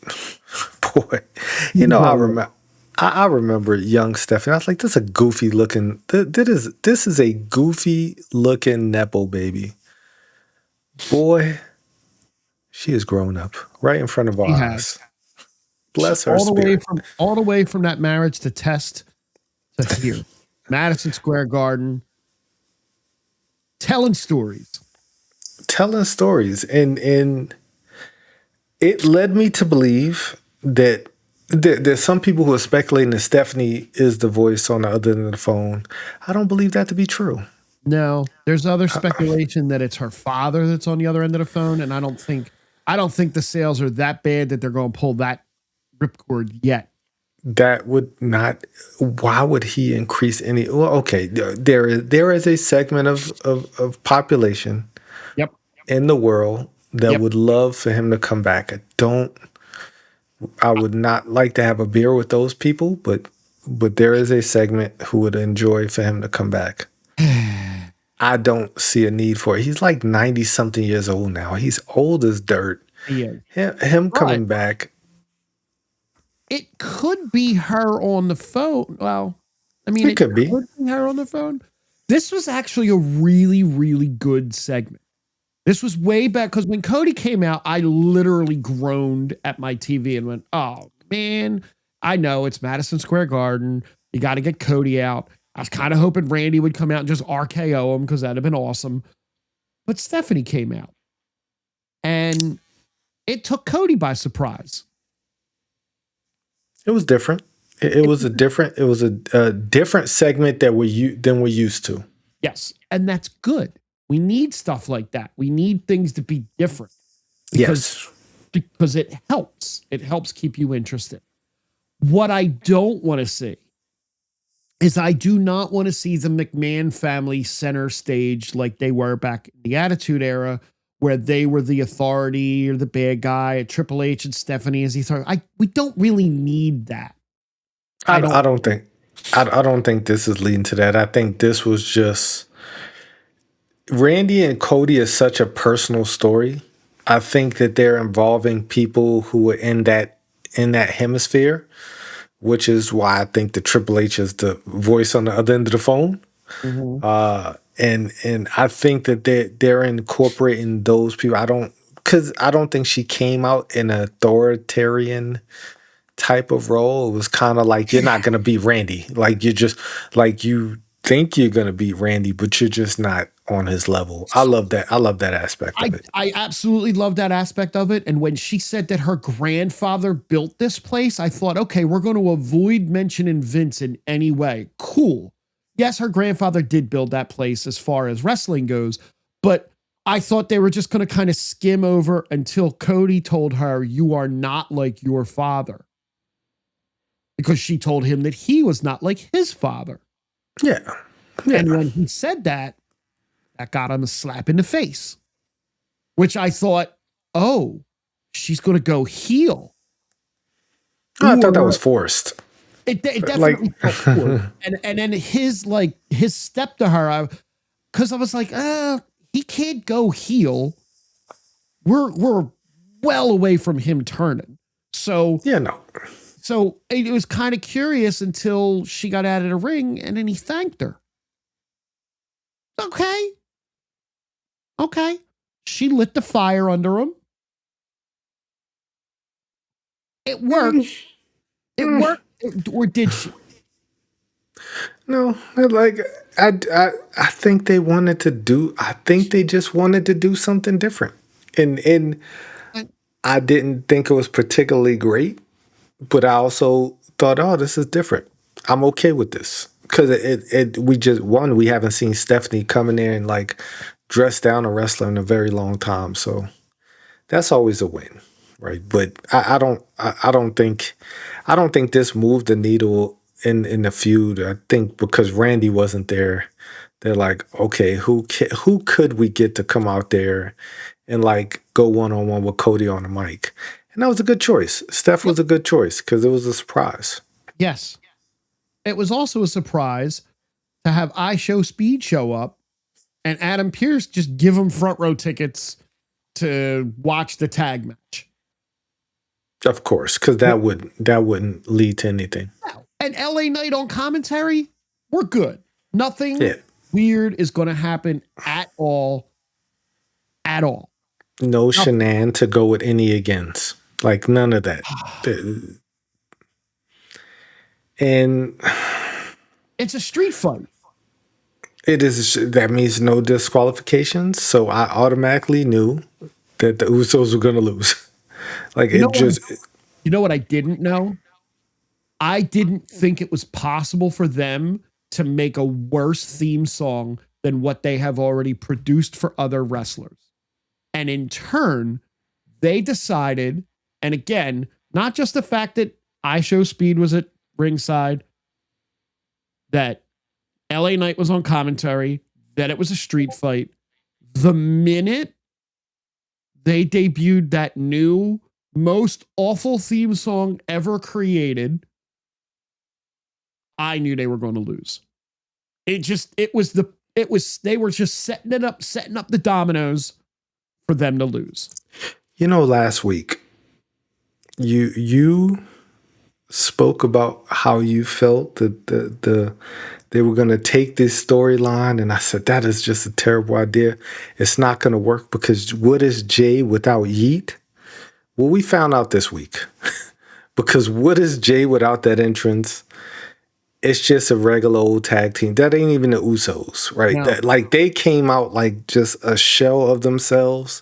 boy, I remember young Stephanie. I was like, this is a goofy looking, this is a goofy looking Nepo baby. Boy, she has grown up right in front of our eyes. Bless her spirit. All the way from that marriage to Test to here. Madison Square Garden. Telling stories. And it led me to believe that There's some people who are speculating that Stephanie is the voice on the other end of the phone. I don't believe that to be true. No, there's other speculation that it's her father that's on the other end of the phone, and I don't think the sales are that bad that they're going to pull that ripcord yet. That would not. Why would he increase any? Well, okay, there is a segment of population Yep. in the world that Yep. would love for him to come back. I would not like to have a beer with those people, but there is a segment who would enjoy for him to come back. I don't see a need for it. He's like 90 something years old now. He's old as dirt. He is. Him But coming back. it could be her on the phone. Well, I mean, It it could be. could be her on the phone. This was actually a really, really good segment. This was way back because when Cody came out, I literally groaned at my TV and went, "Oh man, I know it's Madison Square Garden. You got to get Cody out." I was kind of hoping Randy would come out and just RKO him because that'd have been awesome. But Stephanie came out, and it took Cody by surprise. It was different. It was a different. It was a different segment than we're used to. Yes, and that's good. We need stuff like that. We need things to be different because it helps. It helps keep you interested. What I don't want to see is I do not want to see the McMahon family center stage like they were back in the Attitude Era, where they were the authority or the bad guy, Triple H and Stephanie as the authority. We don't really need that. I don't think. I don't think this is leading to that. I think this was just Randy and Cody is such a personal story. I think that they're involving people who are in that hemisphere, which is why I think the Triple H is the voice on the other end of the phone. Mhm. And I think that they're incorporating those people. I don't think she came out in an authoritarian type of role. It was kind of like you're not gonna beat Randy. Like you're just like you think you're gonna beat Randy, but you're just not on his level. I love that. I love that aspect of it. I absolutely love that aspect of it. And when she said that her grandfather built this place, I thought, okay, we're going to avoid mentioning Vince in any way. Cool. Yes, her grandfather did build that place as far as wrestling goes, but I thought they were just going to kind of skim over until Cody told her, "You are not like your father." Because she told him that he was not like his father. Yeah. Yeah. And when he said that got him a slap in the face, which I thought, oh, she's going to go heel. I thought that was forced. It definitely felt forced. And then his step to her, because I was like, he can't go heel. We're well away from him turning. So yeah, no. So it was kind of curious until she got out of the ring, and then he thanked her. Okay. She lit the fire under him. It worked. It worked. Or did she? No, like I think they wanted to do. I think they just wanted to do something different, and I didn't think it was particularly great, but I also thought, oh, this is different. I'm okay with this because we haven't seen Stephanie come in there and like dress down a wrestler in a very long time, so that's always a win, right? But I don't think this moved the needle in the feud. I think because Randy wasn't there, they're like, okay, who could we get to come out there and like go one on one with Cody on the mic? And that was a good choice. Steph was a good choice because it was a surprise. Yes, it was also a surprise to have Speed show up and Adam Pearce just give him front row tickets to watch the tag match. Of course, because that wouldn't lead to anything. And LA Knight on commentary, we're good. Nothing weird is going to happen at all. At all. No shenan to go with any against. Like none of that. And it's a street fight. It is. That means no disqualifications. So I automatically knew that the Usos were going to lose. Like you know what I didn't know? I didn't think it was possible for them to make a worse theme song than what they have already produced for other wrestlers. And in turn, they decided, and again, not just the fact that I Show Speed was at ringside, that LA Knight was on commentary, that it was a street fight. The minute they debuted that new, most awful theme song ever created, I knew they were going to lose. They were just setting up the dominoes for them to lose. You know, last week, you spoke about how you felt that they were going to take this storyline, and I said that is just a terrible idea. It's not going to work because what is Jay without Yeet? Well, we found out this week because what is Jay without that entrance? It's just a regular old tag team. That ain't even the Usos, right? No. That, like, they came out like just a shell of themselves.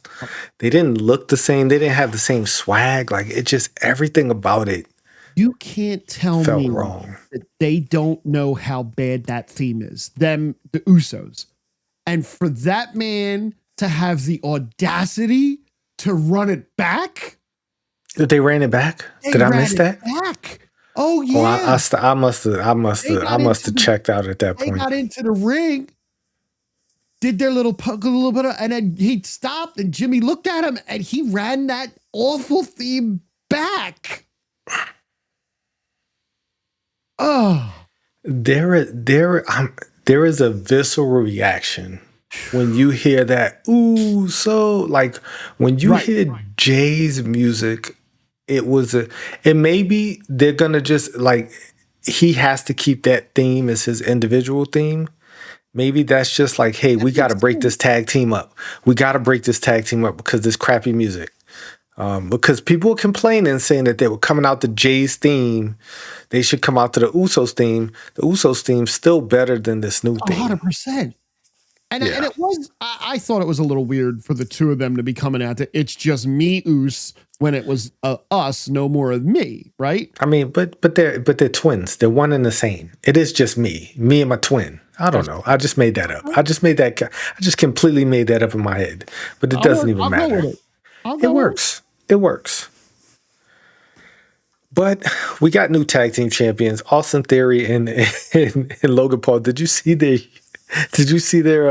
They didn't look the same. They didn't have the same swag. Like, it just, everything about it You can't tell felt me wrong. that they don't know how bad that theme is. Them, the Usos. And for that man to have the audacity to run it back. They ran it back? Did I miss that? Back. Oh yeah. Oh, I must have checked out at that They point. got into the ring, did their little poke, a little bit of, and then he stopped, and Jimmy looked at him, and he ran that awful theme back. Oh, There is a visceral reaction when you hear that. Ooh, so like when you hear Jay's music, it maybe they're gonna just like he has to keep that theme as his individual theme. Maybe that's just like, hey, we got to break this tag team up. We got to break this tag team up because this crappy music. Because people were complaining, saying that they were coming out to Jay's theme. They should come out to the Usos theme. The Usos theme's still better than this new theme. 100%. And it was, I thought it was a little weird for the two of them to be coming out to It's Just Me, Us, when it was us, no more of me, right? I mean, but they're twins. They're one and the same. It is just me and my twin. I don't know. I just made that up. I just completely made that up in my head. But it doesn't even matter. It works. It works. But we got new tag team champions, Austin Theory and Logan Paul. Did you see their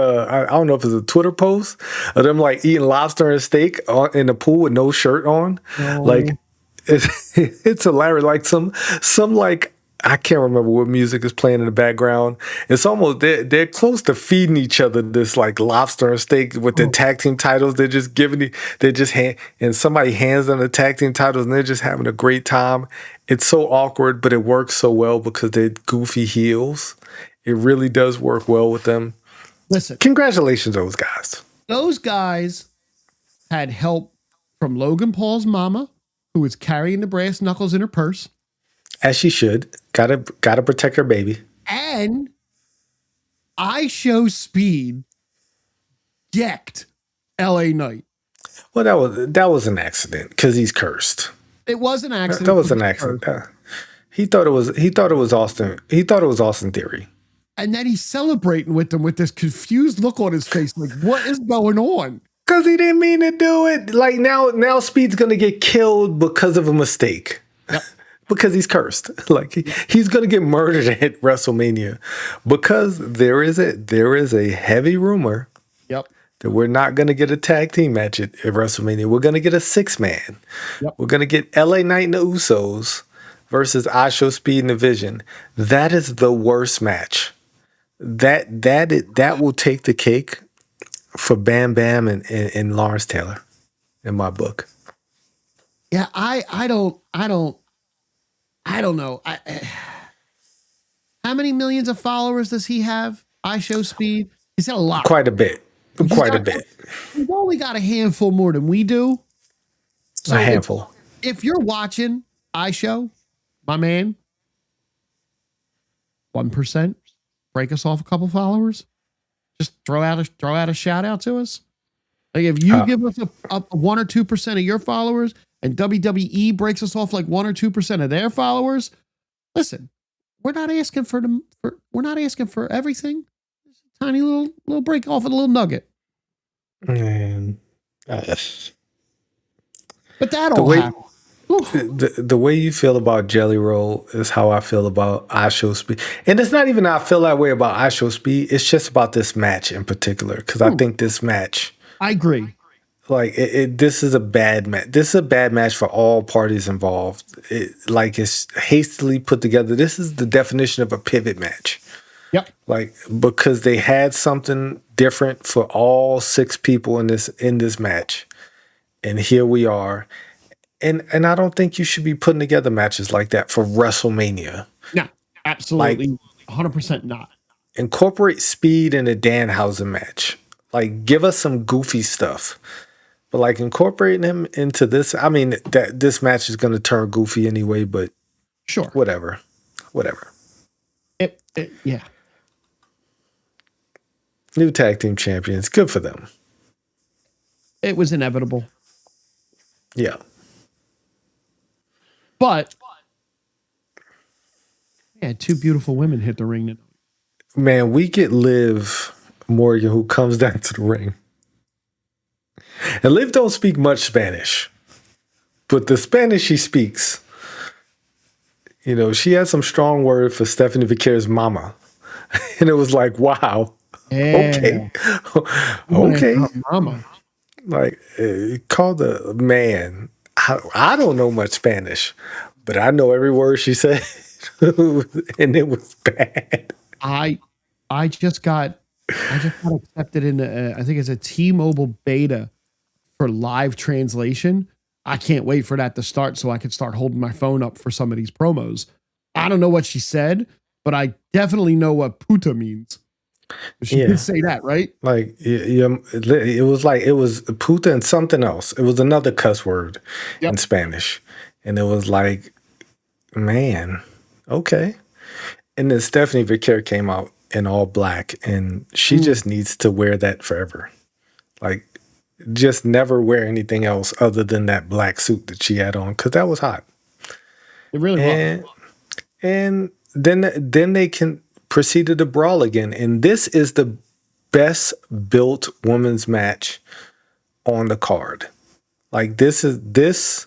I don't know if it's a Twitter post of them like eating lobster and steak in the pool with no shirt on? No. Like it's hilarious. Like some like I can't remember what music is playing in the background. It's almost they're close to feeding each other this like lobster and steak with the tag team titles. They're just and somebody hands them the tag team titles and they're just having a great time. It's so awkward, but it works so well because they're goofy heels. It really does work well with them. Listen, congratulations, those guys. Those guys had help from Logan Paul's mama, who was carrying the brass knuckles in her purse. As she should. Gotta protect her baby. And I Show Speed decked LA Knight. Well, that was an accident because he's cursed. It was an accident. That was an accident. He thought it was Austin. He thought it was Austin Theory. And then he's celebrating with them with this confused look on his face, like, what is going on? Because he didn't mean to do it. Like now Speed's gonna get killed because of a mistake. Yep. Because he's cursed. Like he's gonna get murdered at WrestleMania. Because there is a heavy rumor. Yep. That we're not gonna get a tag team match at WrestleMania. We're gonna get a 6-man. Yep. We're gonna get LA Knight and the Usos versus I Show Speed and the Vision. That is the worst match. That will take the cake for Bam Bam and Lawrence Taylor in my book. Yeah, I don't know. How many millions of followers does he have? I Show Speed. He's got a lot. Quite a bit. We've only got a handful more than we do. So a handful. If you're watching I Show, my man, 1%, break us off a couple followers. Just throw out a shout out to us. Like if you give us a 1 or 2% of your followers, and WWE breaks us off like 1 or 2% of their followers, listen, we're not asking for them. We're not asking for everything. Just a tiny little break off, a little nugget. Man, But that the all way happened. the way you feel about Jelly Roll is how I feel about I Show Speed, and it's not even how I feel that way about I Show Speed. It's just about this match in particular because I think this match, I agree. like this is a bad match. This is a bad match for all parties involved. It's hastily put together. This is the definition of a pivot match. Yep. Like because they had something different for all 6 people in this match, and here we are. And I don't think you should be putting together matches like that for WrestleMania. No, absolutely, 100% not. Incorporate Speed in a Danhausen match. Like, give us some goofy stuff. But like incorporating him into this, I mean, that this match is going to turn goofy anyway. But Sure. whatever. Yeah. New tag team champions, good for them. It was inevitable. Yeah. But yeah, 2 beautiful women hit the ring tonight. Man, we get Liv Morgan who comes down to the ring. And Liv don't speak much Spanish. But the Spanish she speaks, you know, she had some strong word for Stephanie Vaquer's mama. And it was like, wow. Yeah. Okay. Mama. Like, call the man. I don't know much Spanish, but I know every word she said. And it was bad. I just got accepted in I think it's a T-Mobile beta for live translation. I can't wait for that to start so I can start holding my phone up for some of these promos. I don't know what she said, but I definitely know what puta means. She did say that, right? Like it was puta and something else. It was another cuss word in Spanish. And it was like, man, okay. And then Stephanie Vaquer came out in all black, and she just needs to wear that forever. Like, just never wear anything else other than that black suit that she had on, because that was hot. It really was. And then they can proceeded to brawl again. And this is the best built women's match on the card. Like this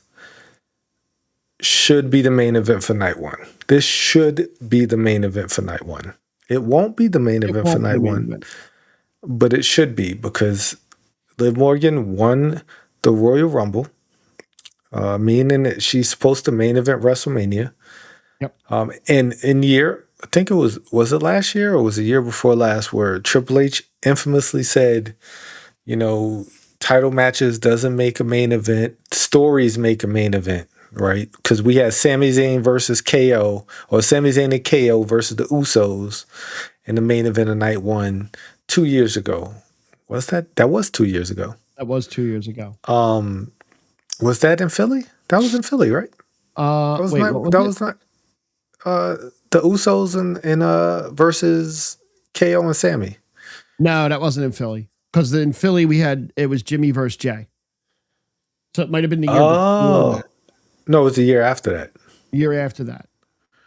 should be the main event for night 1. This should be the main event for night 1. It won't be the main event for night 1, but it should be because Liv Morgan won the Royal Rumble, meaning that she's supposed to main event WrestleMania. Yep. And in year, I think it was it last year or was it the year before last, where Triple H infamously said, you know, title matches doesn't make a main event, stories make a main event, right? Because we had Sami Zayn versus KO, or Sami Zayn and KO versus the Usos in the main event of night 1 2 years ago. Was that? That was 2 years ago. That was 2 years ago. Was that in Philly? That was in Philly, right? That was not the Usos and versus KO and Sammy. No, that wasn't in Philly. Because in Philly it was Jimmy versus Jay. So it might have been the year before that. No, it was the year after that. Year after that.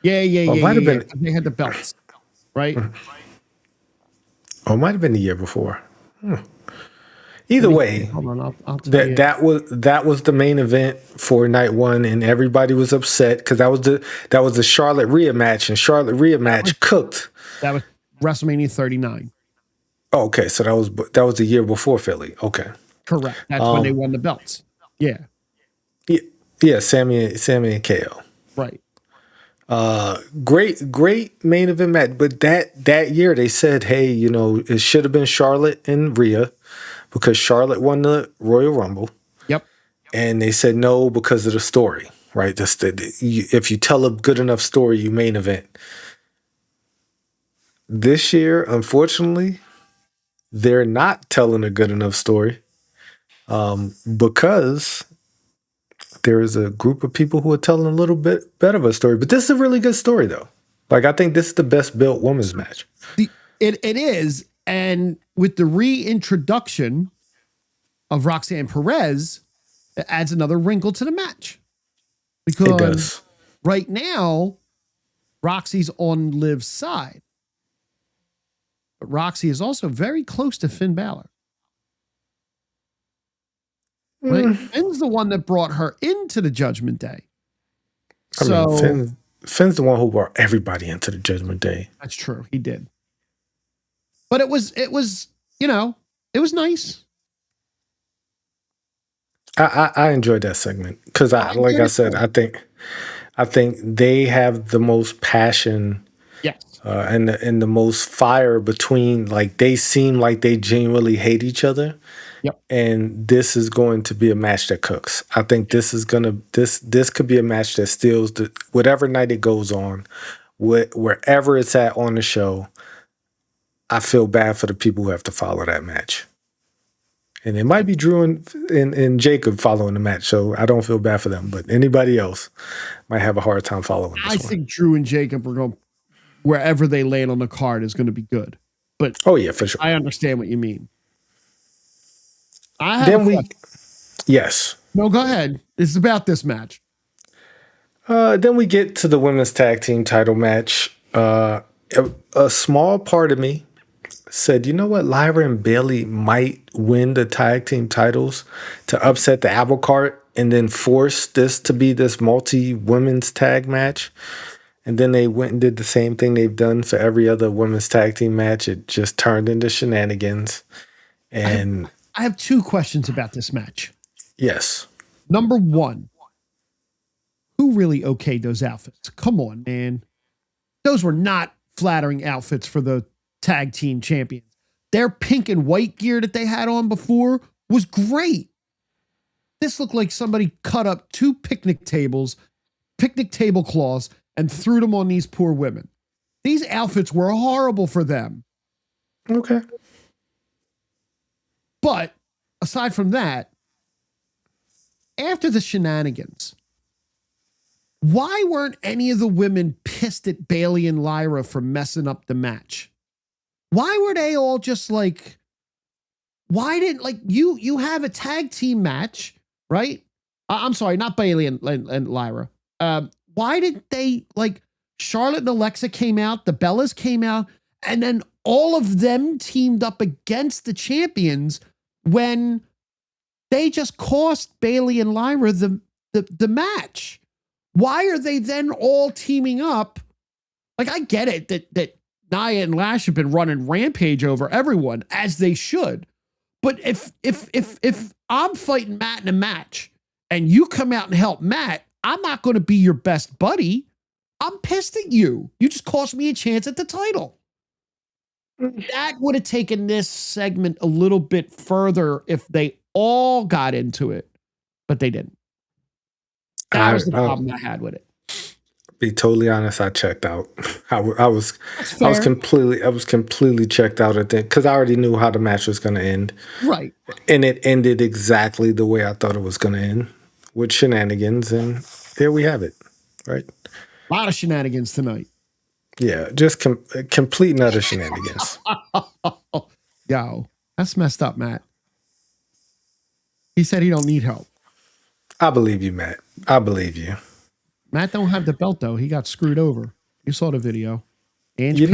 Yeah. It might have been. They had the belts, right? Oh, it might have been the year before. Either way, hold on, I'll tell you. that was the main event for night 1, and everybody was upset because that was the Charlotte Rhea match, and Charlotte Rhea match cooked. That was WrestleMania 39. Oh, okay, so that was the year before Philly. Okay, correct. That's when they won the belts. Yeah. Yeah, Sammy and KO. Right. Great main event match, but that year they said, hey, you know, it should have been Charlotte and Rhea, because Charlotte won the Royal Rumble. Yep. And they said no because of the story, right? If you tell a good enough story, you main event. This year, unfortunately, they're not telling a good enough story because there is a group of people who are telling a little bit better of a story. But this is a really good story, though. Like, I think this is the best built women's match. It is. And with the reintroduction of Roxanne Perez, it adds another wrinkle to the match. Because right now, Roxy's on Liv's side. But Roxy is also very close to Finn Balor. Right? Finn's the one that brought her into the Judgment Day. I mean, Finn's the one who brought everybody into the Judgment Day. That's true. He did. But it was, it was nice. I enjoyed that segment because I said, I think they have the most passion, yes, and the most fire between. Like they seem like they genuinely hate each other. Yep. And this is going to be a match that cooks. I think this could be a match that steals whatever night it goes on, wherever it's at on the show. I feel bad for the people who have to follow that match. And it might be Drew and Jacob following the match, so I don't feel bad for them. But anybody else might have a hard time following this one. I think Drew and Jacob are going wherever they land on the card is going to be good. But oh yeah, for sure. I understand what you mean. Yes. No, go ahead. It's about this match. Then we get to the women's tag team title match. A small part of me said, you know what, Lyra and Bayley might win the tag team titles to upset the apple cart and then force this to be this multi-women's tag match. And then they went and did the same thing they've done for every other women's tag team match. It just turned into shenanigans. And I have two questions about this match. Yes. Number one, who really okayed those outfits? Come on, man. Those were not flattering outfits for the tag team champions. Their pink and white gear that they had on before was great. This looked like somebody cut up two picnic tablecloths, and threw them on these poor women. These outfits were horrible for them. Okay. But aside from that, after the shenanigans, why weren't any of the women pissed at Bayley and Lyra for messing up the match? Why were they all just like, why didn't, like, you have a tag team match, right? I'm sorry, not Bayley and Lyra. Why didn't they, like, Charlotte and Alexa came out, the Bellas came out, and then all of them teamed up against the champions when they just cost Bayley and Lyra the match? Why are they then all teaming up? Like, I get it that Nia and Lash have been running rampage over everyone, as they should. But if I'm fighting Matt in a match and you come out and help Matt, I'm not going to be your best buddy. I'm pissed at you. You just cost me a chance at the title. That would have taken this segment a little bit further if they all got into it, but they didn't. That was the problem I had with it. Be totally honest, I checked out. I was completely checked out at that because I already knew how the match was going to end. Right. And it ended exactly the way I thought it was going to end, with shenanigans, and there we have it. Right. A lot of shenanigans tonight. Yeah, just complete and utter shenanigans. Yo, that's messed up, Matt. He said he don't need help. I believe you, Matt. I believe you. Matt don't have the belt, though. He got screwed over. You saw the video. You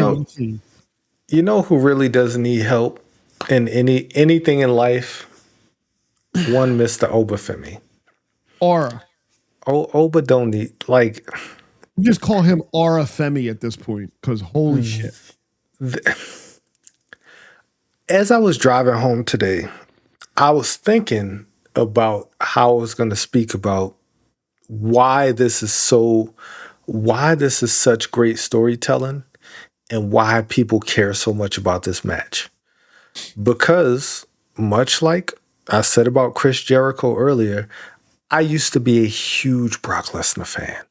know who really doesn't need help in anything in life? One Mr. Femi. Aura. Oba don't need, like... You just call him Aura Femi at this point, because holy shit. As I was driving home today, I was thinking about how I was going to speak about why this is such great storytelling and why people care so much about this match. Because much like I said about Chris Jericho earlier, I used to be a huge Brock Lesnar fan.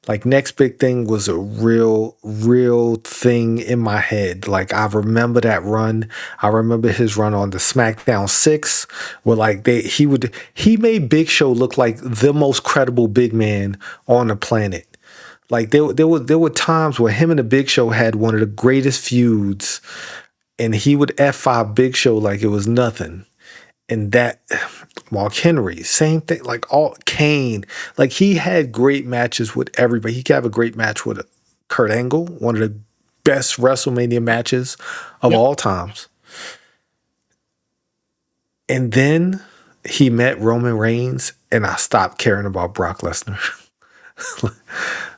Like, Next Big Thing was a real thing in my head. Like, I remember that run. I remember his run on the SmackDown 6 where, like, he made Big Show look like the most credible big man on the planet. Like, there were times where him and the Big Show had one of the greatest feuds, and he would F5 Big Show like it was nothing. And that, Mark Henry, same thing, like all Kane, like he had great matches with everybody. He could have a great match with Kurt Angle, one of the best WrestleMania matches of all times. And then he met Roman Reigns, and I stopped caring about Brock Lesnar.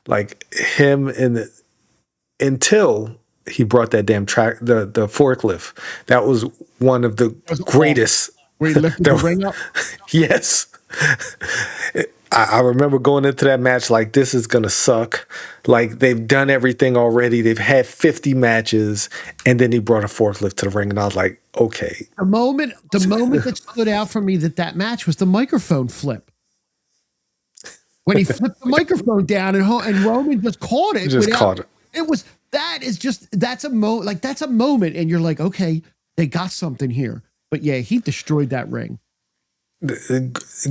Like him until he brought that damn track, the forklift. That was one of the greatest. Where he lifted the ring up? Yes. I remember going into that match like, this is going to suck. Like, they've done everything already. They've had 50 matches. And then he brought a forklift to the ring. And I was like, okay. The moment that stood out for me that match was the microphone flip. When he flipped the microphone down and Roman just caught it. Caught it. That's a moment. And you're like, okay, they got something here. But yeah, he destroyed that ring.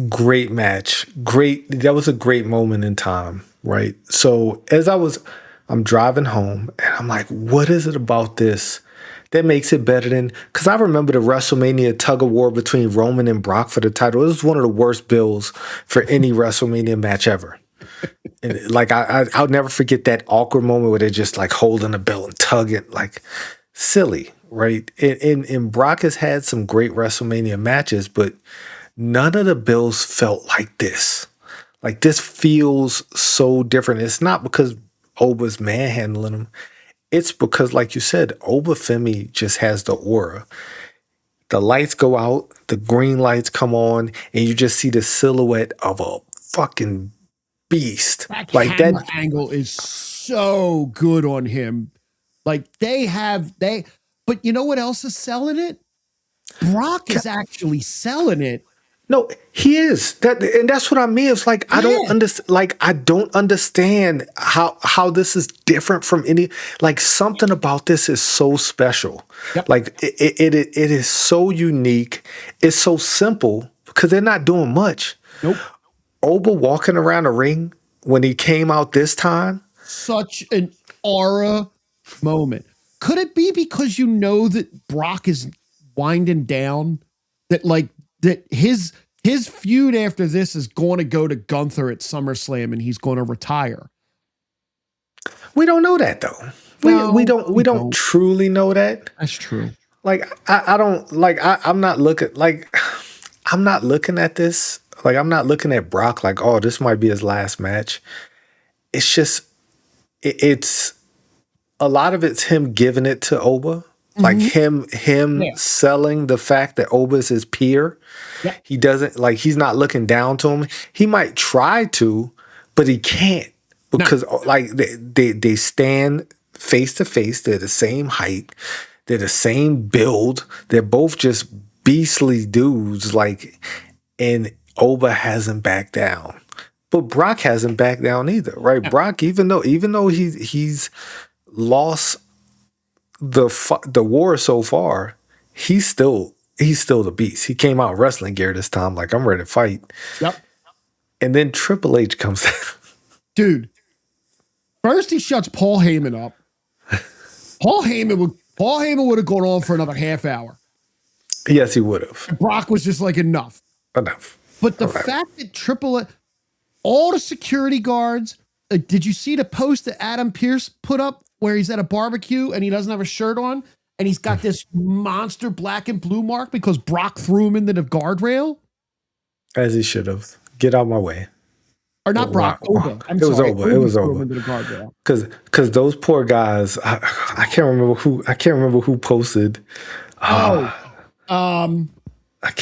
Great match. That was a great moment in time, right? So as I'm driving home and I'm like, what is it about this that makes it better than, because I remember the WrestleMania tug of war between Roman and Brock for the title. It was one of the worst bills for any WrestleMania match ever. And like I'll never forget that awkward moment where they're just like holding the belt and tugging, like silly, right? And Brock has had some great WrestleMania matches, but none of the bills felt like this. Like, this feels so different. It's not because Oba's manhandling him. It's because, like you said, Oba Femi just has the aura. The lights go out, the green lights come on, and you just see the silhouette of a fucking beast. Like that angle is so good on him. Like but you know what else is selling it? Brock is actually selling it. No, he is. And that's what I mean. It's like, I don't understand. Like, I don't understand how this is different from any. Like, something about this is so special. Yep. Like, it is so unique. It's so simple because they're not doing much. Nope. Oba walking around the ring when he came out this time. Such an aura moment. Could it be because you know that Brock is winding down? That his feud after this is going to go to Gunther at SummerSlam and he's going to retire. We don't know that though. We don't truly know that. That's true. Like I'm not looking at this. Like, I'm not looking at Brock like, oh, this might be his last match. It's just it's a lot of it's him giving it to Oba. Like him selling the fact that Oba is his peer. Yeah. He doesn't, like, he's not looking down to him. He might try to, but he can't because like they stand face to face. They're the same height. They're the same build. They're both just beastly dudes. Like, and Oba hasn't backed down, but Brock hasn't backed down either, right? Yeah. Brock, even though he's lost the war so far, he's still the beast. He came out in wrestling gear this time, like, I'm ready to fight. Yep. And then Triple H comes down. Dude, first he shuts Paul Heyman up. Paul Heyman would have gone on for another half hour. Yes, he would have. And Brock was just like, enough. But the fact that Triple H, all the security guards, did you see the post that Adam Pearce put up where he's at a barbecue and he doesn't have a shirt on and he's got this monster black and blue mark because Brock threw him into the guardrail? As he should have. Get out of my way. Or not Brock, Oba. It was Oba. Because those poor guys, I can't remember who posted. I can't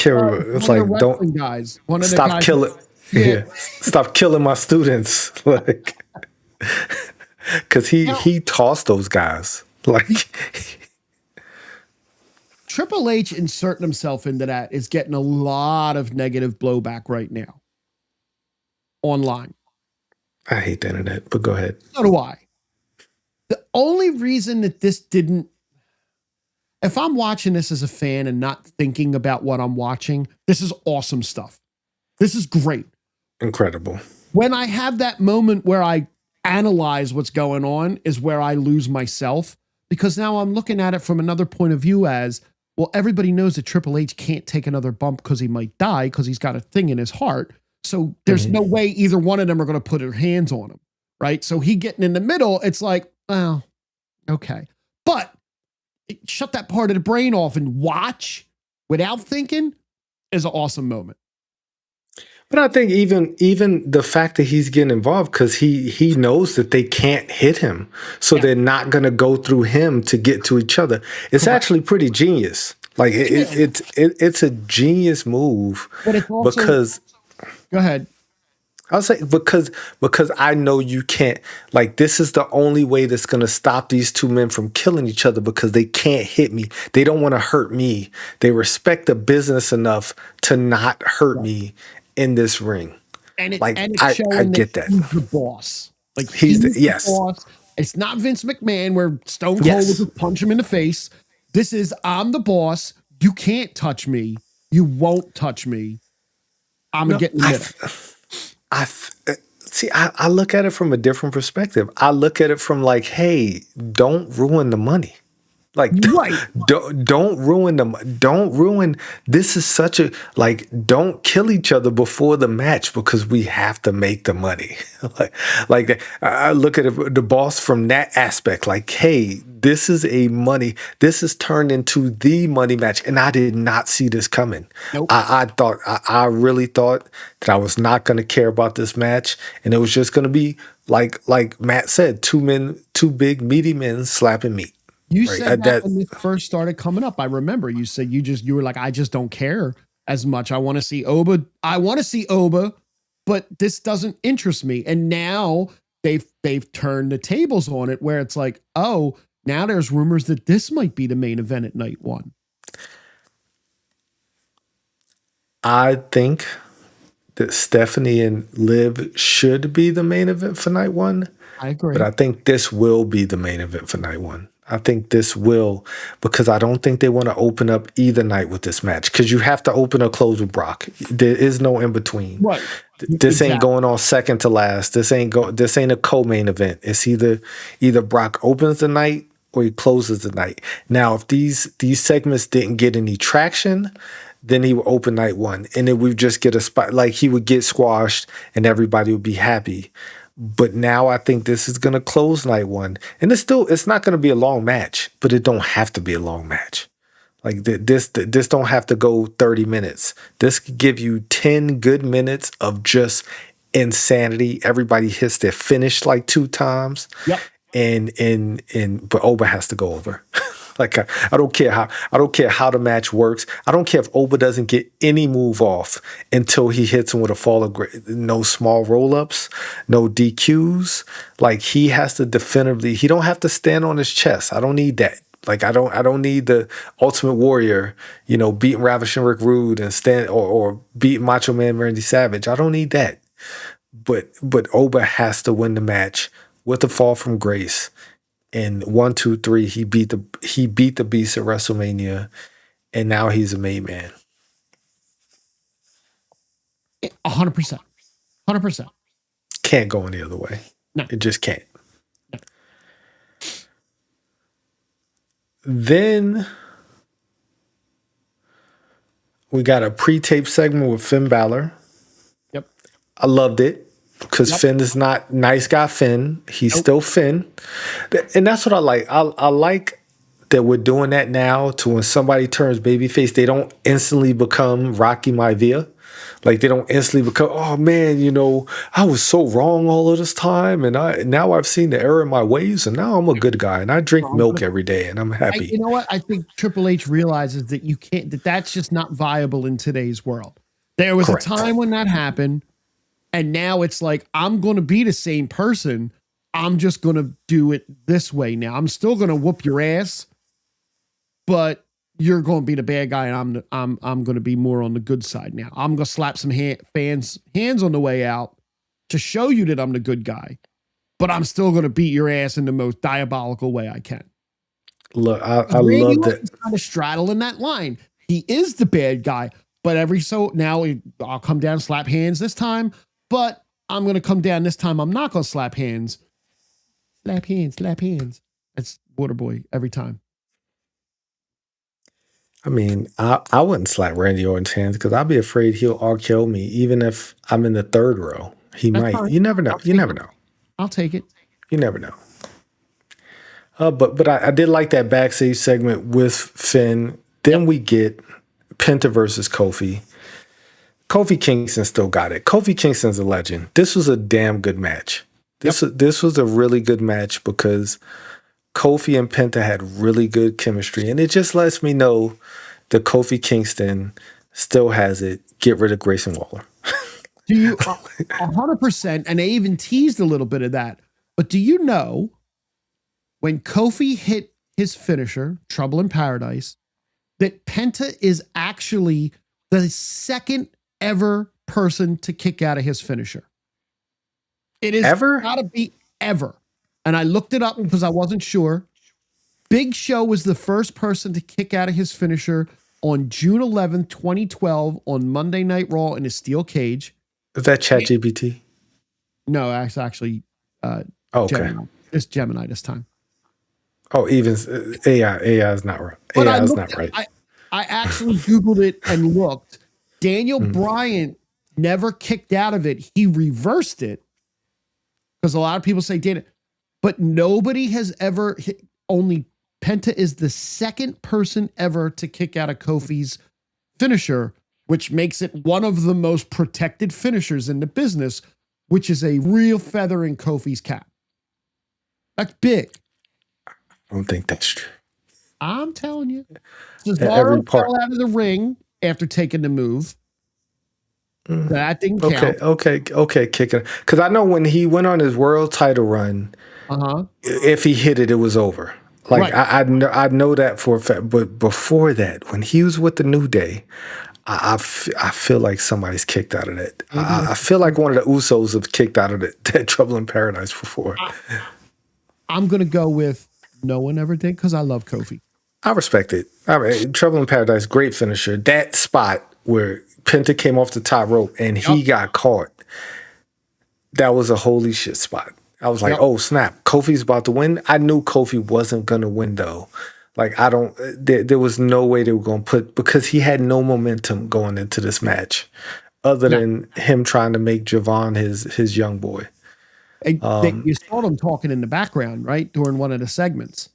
remember. It's like, don't guys. Stop killing. Yeah, stop killing my students. Like, because he tossed those guys. Like, Triple H inserting himself into that is getting a lot of negative blowback right now online. I hate the internet, but go ahead. So do I. The only reason that this didn't, if I'm watching this as a fan and not thinking about what I'm watching, this is awesome stuff. This is great. Incredible. When I have that moment where I analyze what's going on is where I lose myself, because now I'm looking at it from another point of view as, well, everybody knows that Triple H can't take another bump because he might die because he's got a thing in his heart. So there's no way either one of them are going to put their hands on him, right? So he getting in the middle, it's like, Well, okay. But shut that part of the brain off and watch without thinking is an awesome moment. But I think even the fact that he's getting involved because he knows that they can't hit him, so Yeah. they're not going to go through him to get to each other. It's Correct. actually pretty genius. Like it's a genius move But it's also, because go ahead. I'll say because I know you can't, like, this is the only way that's gonna stop these two men from killing each other because they can't hit me. They don't want to hurt me. They respect the business enough to not hurt me in this ring. And Like it's I showing that get that. he's the boss. Like He's he's the, the yes. boss. It's not Vince McMahon where Stone Cold would Yes. just punch him in the face. This is I'm the boss. You can't touch me. You won't touch me. I'm gonna No, get in the middle. I see. I look at it from a different perspective. I look at it from like, hey, don't ruin the money. Like, Right. don't ruin them. Don't ruin. This is such a, like, don't kill each other before the match because we have to make the money. like I look at it, the boss from that aspect. Like, hey, this is a money. This is turned into the money match, and I did not see this coming. Nope. I really thought that I was not going to care about this match, and it was just going to be like Matt said, two big meaty men slapping meat. You Right. said that when this first started coming up. I remember you said you were like, I just don't care as much. I want to see Oba. I want to see Oba, but this doesn't interest me. And now they've turned the tables on it where it's like, oh, now there's rumors that this might be the main event at night one. I think that Stephanie and Liv should be the main event for night one. I agree. But I think this will be the main event for night one. I think this will, because I don't think they want to open up either night with this match, because you have to open or close with Brock. There is no in between. Right. This ain't going on second to last. This ain't a co-main event. It's either Brock opens the night or he closes the night. Now, if these segments didn't get any traction, then he would open night one, and then we just get a spot, like he would get squashed and everybody would be happy. But now I think this is going to close night one. And it's not going to be a long match, but it don't have to be a long match. Like this don't have to go 30 minutes. This could give you 10 good minutes of just insanity. Everybody hits their finish like 2 times. Yep. But Oba has to go over. Like I don't care how the match works. I don't care if Oba doesn't get any move off until he hits him with a fall of grace. No small roll ups, no DQs. Like he has to definitively. He don't have to stand on his chest. I don't need that. Like I don't need the Ultimate Warrior, beating Ravishing Rick Rude and stand or beat Macho Man Randy Savage. I don't need that. But Oba has to win the match with a fall from grace. And 1, 2, 3, he beat the beast at WrestleMania, and now he's a main man. 100%. 100%. Can't go any other way. No. It just can't. No. Then we got a pre-tape segment with Finn Balor. Yep. I loved it. Because Finn is not nice guy Finn. He's still Finn. And that's what I like. I like that we're doing that now to when somebody turns babyface, they don't instantly become Rocky Maivia. Like they don't instantly become, oh man, I was so wrong all of this time. And now I've seen the error in my ways and now I'm a good guy and I drink milk every day and I'm happy. You know what? I think Triple H realizes that you can't, that's just not viable in today's world. There was Correct. a time when that happened. And now it's like, I'm going to be the same person. I'm just going to do it this way now. I'm still going to whoop your ass, but you're going to be the bad guy, and I'm going to be more on the good side now. I'm going to slap some hands on the way out to show you that I'm the good guy, but I'm still going to beat your ass in the most diabolical way I can. Look, I love that. He's kind of straddling that line. He is the bad guy, but now I'll come down and slap hands this time. But I'm going to come down this time. I'm not going to slap hands. Slap hands, slap hands. That's Waterboy every time. I mean, I wouldn't slap Randy Orton's hands because I'd be afraid he'll RKO me, even if I'm in the third row. He might. Fine. You never know. You never know. I'll take it. You never know. But I did like that backstage segment with Finn. Then we get Penta versus Kofi. Kofi Kingston still got it. Kofi Kingston's a legend. This was a damn good match. This was a really good match because Kofi and Penta had really good chemistry, and it just lets me know that Kofi Kingston still has it. Get rid of Grayson Waller. Do you 100%? And they even teased a little bit of that. But do you know when Kofi hit his finisher, Trouble in Paradise, that Penta is actually the second ever person to kick out of his finisher? It is gotta be ever. And I looked it up because I wasn't sure. Big Show was the first person to kick out of his finisher on June 11th, 2012 on Monday Night Raw in a steel cage. Is that ChatGPT? No, it's actually okay. Gemini. It's Gemini this time. Oh, even AI is not right. AI is not right. I actually Googled it and looked. Daniel Bryan never kicked out of it. He reversed it because a lot of people say Daniel, but nobody has ever hit. Only Penta is the second person ever to kick out of Kofi's finisher, which makes it one of the most protected finishers in the business, which is a real feather in Kofi's cap. That's big. I don't think that's true. I'm telling you. Cesaro fell out of the ring after taking the move. That didn't count. Okay, kicking. Because I know when he went on his world title run, if he hit it, it was over. Like right. I know that for a fact. But before that, when he was with the New Day, I feel like somebody's kicked out of that. I feel like one of the Usos have kicked out of that Trouble in Paradise before. I'm going to go with no one ever did because I love Kofi. I respect it. I mean, Trouble in Paradise, great finisher. That spot where Penta came off the top rope and he got caught, that was a holy shit spot. I was like, oh, snap. Kofi's about to win. I knew Kofi wasn't going to win, though. Like, there was no way they were going to put, because he had no momentum going into this match other than him trying to make Javon his young boy. You saw them talking in the background, right? During one of the segments.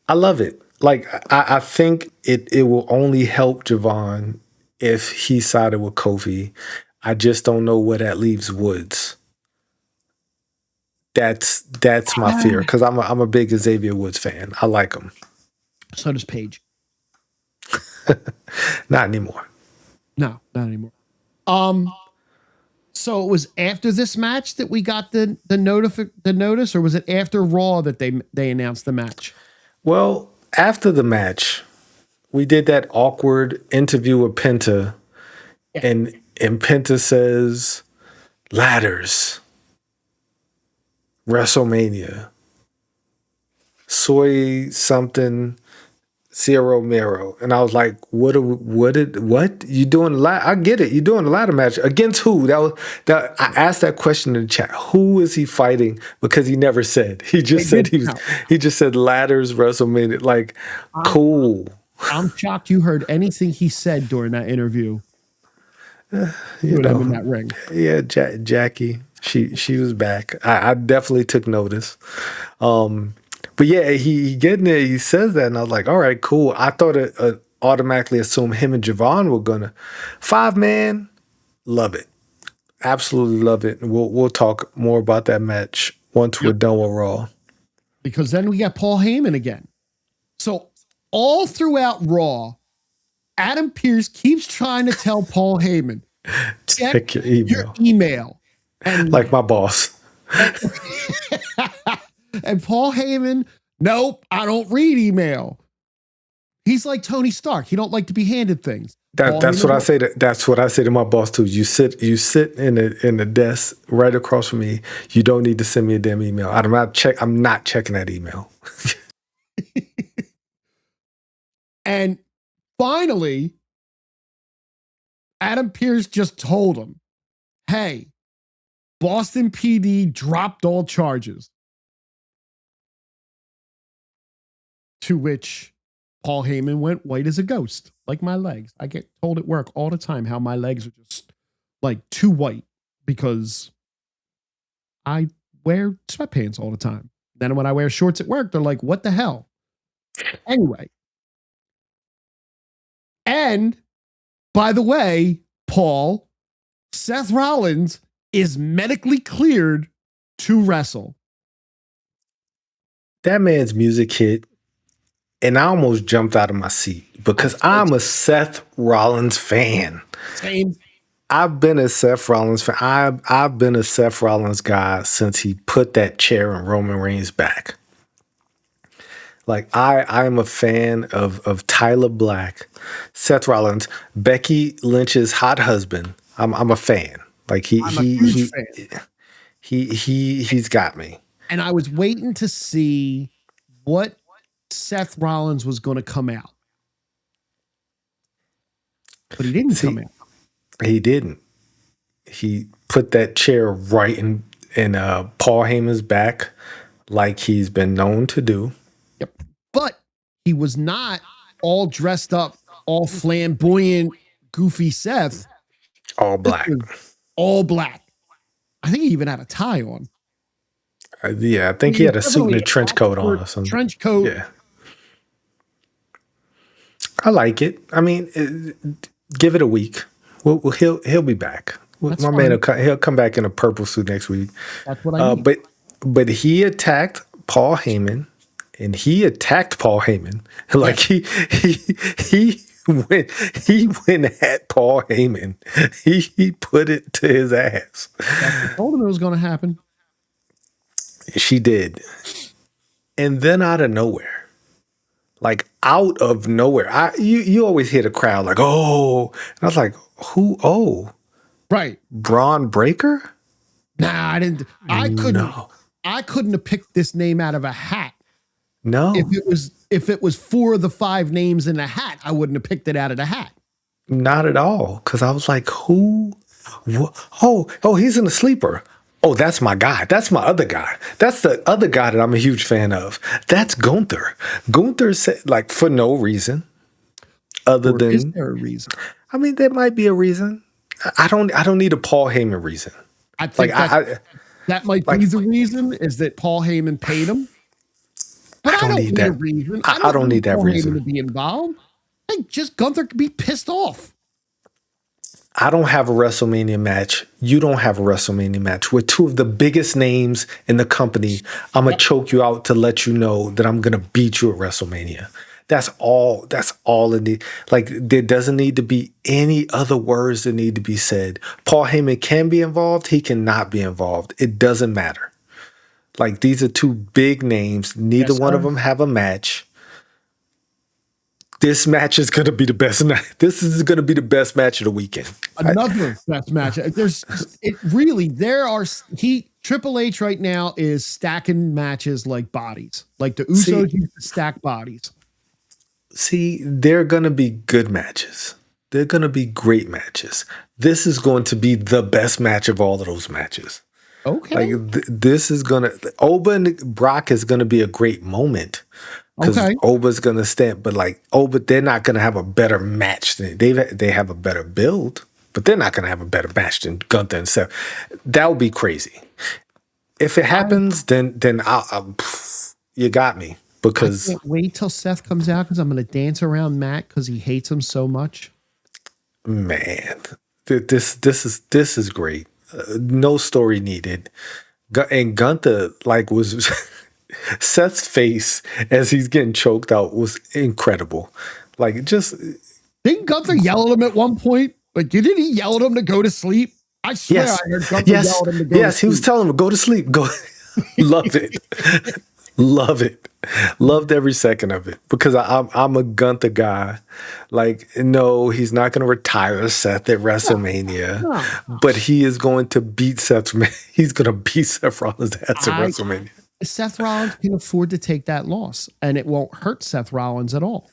I love it. Like, I think it will only help Javon if he sided with Kofi. I just don't know where that leaves Woods. That's my fear, because I'm a big Xavier Woods fan. I like him. So does Paige. Not anymore. No, not anymore. So it was after this match that we got the notice, or was it after Raw that they announced the match? Well, after the match, we did that awkward interview with Penta, and Penta says, "Ladders, WrestleMania, soy something, Zero Miro." And I was like, what you doing? I get it. You doing a ladder match against who? I asked that question in the chat. Who is he fighting? Because he never said. He just said he just said ladders, WrestleMania. Like, cool. I'm shocked you heard anything he said during that interview. You know, in that ring. Yeah, Jackie. She was back. I definitely took notice. But yeah, he getting there, he says that, and I was like, all right, cool. I thought it automatically assumed him and Javon were gonna 5-man. Love it. Absolutely love it. And we'll talk more about that match once we're done with Raw. Because then we got Paul Heyman again. So all throughout Raw, Adam Pearce keeps trying to tell Paul Heyman, check your email. And like my boss. And Paul Heyman, nope, I don't read email. He's like Tony Stark. He don't like to be handed things. That's what I say. That's what I say to my boss too. You sit in the desk right across from me. You don't need to send me a damn email. I'm not checking that email. And finally, Adam Pearce just told him, "Hey, Boston PD dropped all charges." To which Paul Heyman went white as a ghost, like my legs. I get told at work all the time how my legs are just like too white because I wear sweatpants all the time. Then when I wear shorts at work, they're like, what the hell? Anyway. And by the way, Paul, Seth Rollins is medically cleared to wrestle. That man's music hit, and I almost jumped out of my seat because I'm a Seth Rollins fan. Same. I've been a Seth Rollins fan. I've been a Seth Rollins guy since he put that chair in Roman Reigns' back. Like I'm a fan of Tyler Black, Seth Rollins, Becky Lynch's hot husband. I'm a fan. Like he's got me. And I was waiting to see what Seth Rollins was going to come out. But he didn't come out. He didn't. He put that chair right in Paul Heyman's back like he's been known to do. Yep. But he was not all dressed up, all flamboyant, goofy Seth. All black. All black. I think he even had a tie on. Yeah, I think he had a suit and a trench coat on or something. Trench coat. Yeah. I like it. I mean, give it a week. He'll be back. That's My fine. man he'll come back in a purple suit next week. That's what I mean. But he attacked Paul Heyman, and he attacked Paul Heyman. Like he went at Paul Heyman. He put it to his ass. I told him it was going to happen. She did. And then out of nowhere, you always hear the crowd like, oh. And I was like, who? Oh. Right. Braun Breaker? Nah, I didn't. I couldn't have picked this name out of a hat. No. If it was 4 of the 5 names in the hat, I wouldn't have picked it out of the hat. Not at all. Because I was like, who? Oh, he's in the sleeper. Oh, that's my guy. That's my other guy. That's the other guy that I'm a huge fan of. That's Gunther. Gunther said, like, for no reason. Is there a reason? I mean, there might be a reason. I don't need a Paul Heyman reason. I think that might be the reason is that Paul Heyman paid him. But I don't need that reason. I don't need that reason to be involved. I think just Gunther could be pissed off. I don't have a WrestleMania match. You don't have a WrestleMania match. We're 2 of the biggest names in the company. I'm going to choke you out to let you know that I'm going to beat you at WrestleMania. That's all it needs. Like, there doesn't need to be any other words that need to be said. Paul Heyman can be involved. He cannot be involved. It doesn't matter. Like, these are 2 big names. Neither one of them have a match. This match is going to be the best. This is going to be the best match of the weekend. Another best match. Triple H right now is stacking matches like bodies. Like the Usos used to stack bodies. See, they're going to be good matches. They're going to be great matches. This is going to be the best match of all of those matches. Okay. Like this is going to Oba and Brock is going to be a great moment. Because Oba's going to stand, but like Oba, they're not going to have a better match than they have a better build, but they're not going to have a better match than Gunther and Seth. That would be crazy. If it happens, then you got me. Because I can't wait till Seth comes out because I'm going to dance around Matt because he hates him so much. Man, this is great. No story needed. And Gunther was. Seth's face as he's getting choked out was incredible. Like, just didn't Gunther yell at him at one point? Like, didn't he yell at him to go to sleep? I swear I heard Gunther yell at him to go to sleep. He was telling him, go to sleep. Go. Loved it. Love it. Loved every second of it because I'm a Gunther guy. Like, no, he's not going to retire Seth at WrestleMania, but he is going to beat Seth. He's going to beat Seth Rollins at WrestleMania. Seth Rollins can afford to take that loss, and it won't hurt Seth Rollins at all.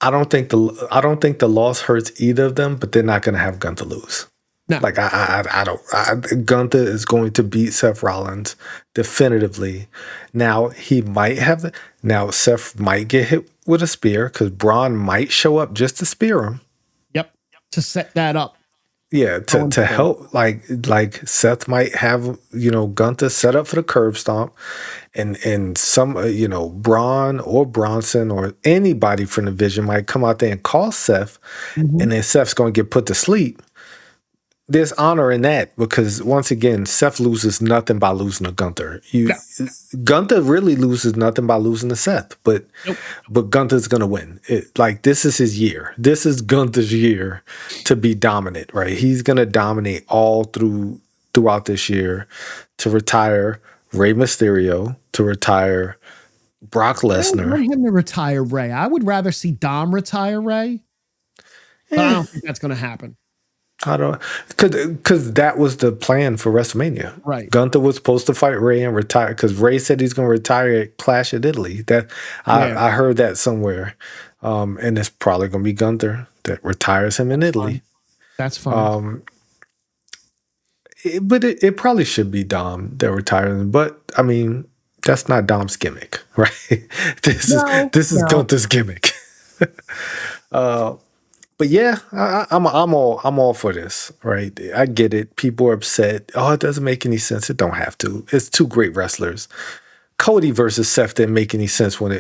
I don't think the loss hurts either of them, but they're not going to have Gunther lose. No. Like I don't. Gunther is going to beat Seth Rollins definitively. Now Seth might get hit with a spear because Braun might show up just to spear him. Yep, to set that up. Yeah, going to forward. help, like Seth might have, Gunther set up for the curb stomp, and some, Braun or Bronson or anybody from the division might come out there and call Seth, Mhm. and then Seth's going to get put to sleep. There's honor in that because once again, Seth loses nothing by losing to Gunther. No, Gunther really loses nothing by losing to Seth, but nope. Gunther's gonna win. Like this is his year. This is Gunther's year to be dominant, right? He's gonna dominate throughout this year to retire Rey Mysterio, to retire Brock I don't Lesnar. want him to retire Ray. I would rather see Dom retire Ray, but I Eh, don't think that's going to happen. I don't because that was the plan for WrestleMania. Right. Gunther was supposed to fight Ray and retire because Ray said he's going to retire at Clash at Italy. That Yeah. I heard that somewhere, and it's probably going to be Gunther that retires him in Italy. That's fine. But it probably should be Dom that retires him. But I mean, that's not Dom's gimmick, right? No, This is no. Gunther's gimmick. But yeah, I'm all for this, right? I get it. People are upset. Oh, it doesn't make any sense. It don't have to. It's two great wrestlers. Cody versus Seth didn't make any sense when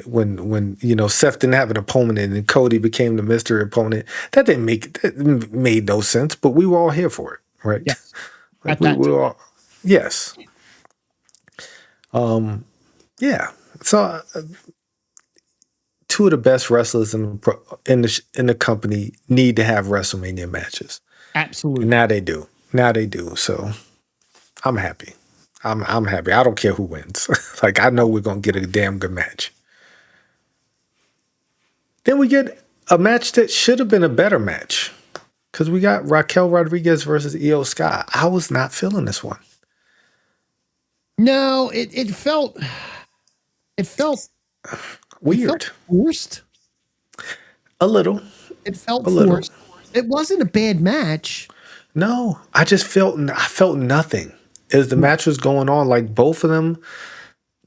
Seth didn't have an opponent and Cody became the mystery opponent. That made no sense. But we were all here for it, right? Yes. Like At that we time. were all yes, yeah. So two of the best wrestlers in the company need to have WrestleMania matches. And Absolutely. now they do. Now they do. So I'm happy. I'm happy. I don't care who wins. Like I know we're gonna get a damn good match. Then we get a match that should have been a better match. Because we got Raquel Rodriguez versus Io Sky. I was not feeling this one. No, it felt Weird. forced. A little. It felt A little. forced. It wasn't a bad match. No. I felt nothing. As the match was going on, like both of them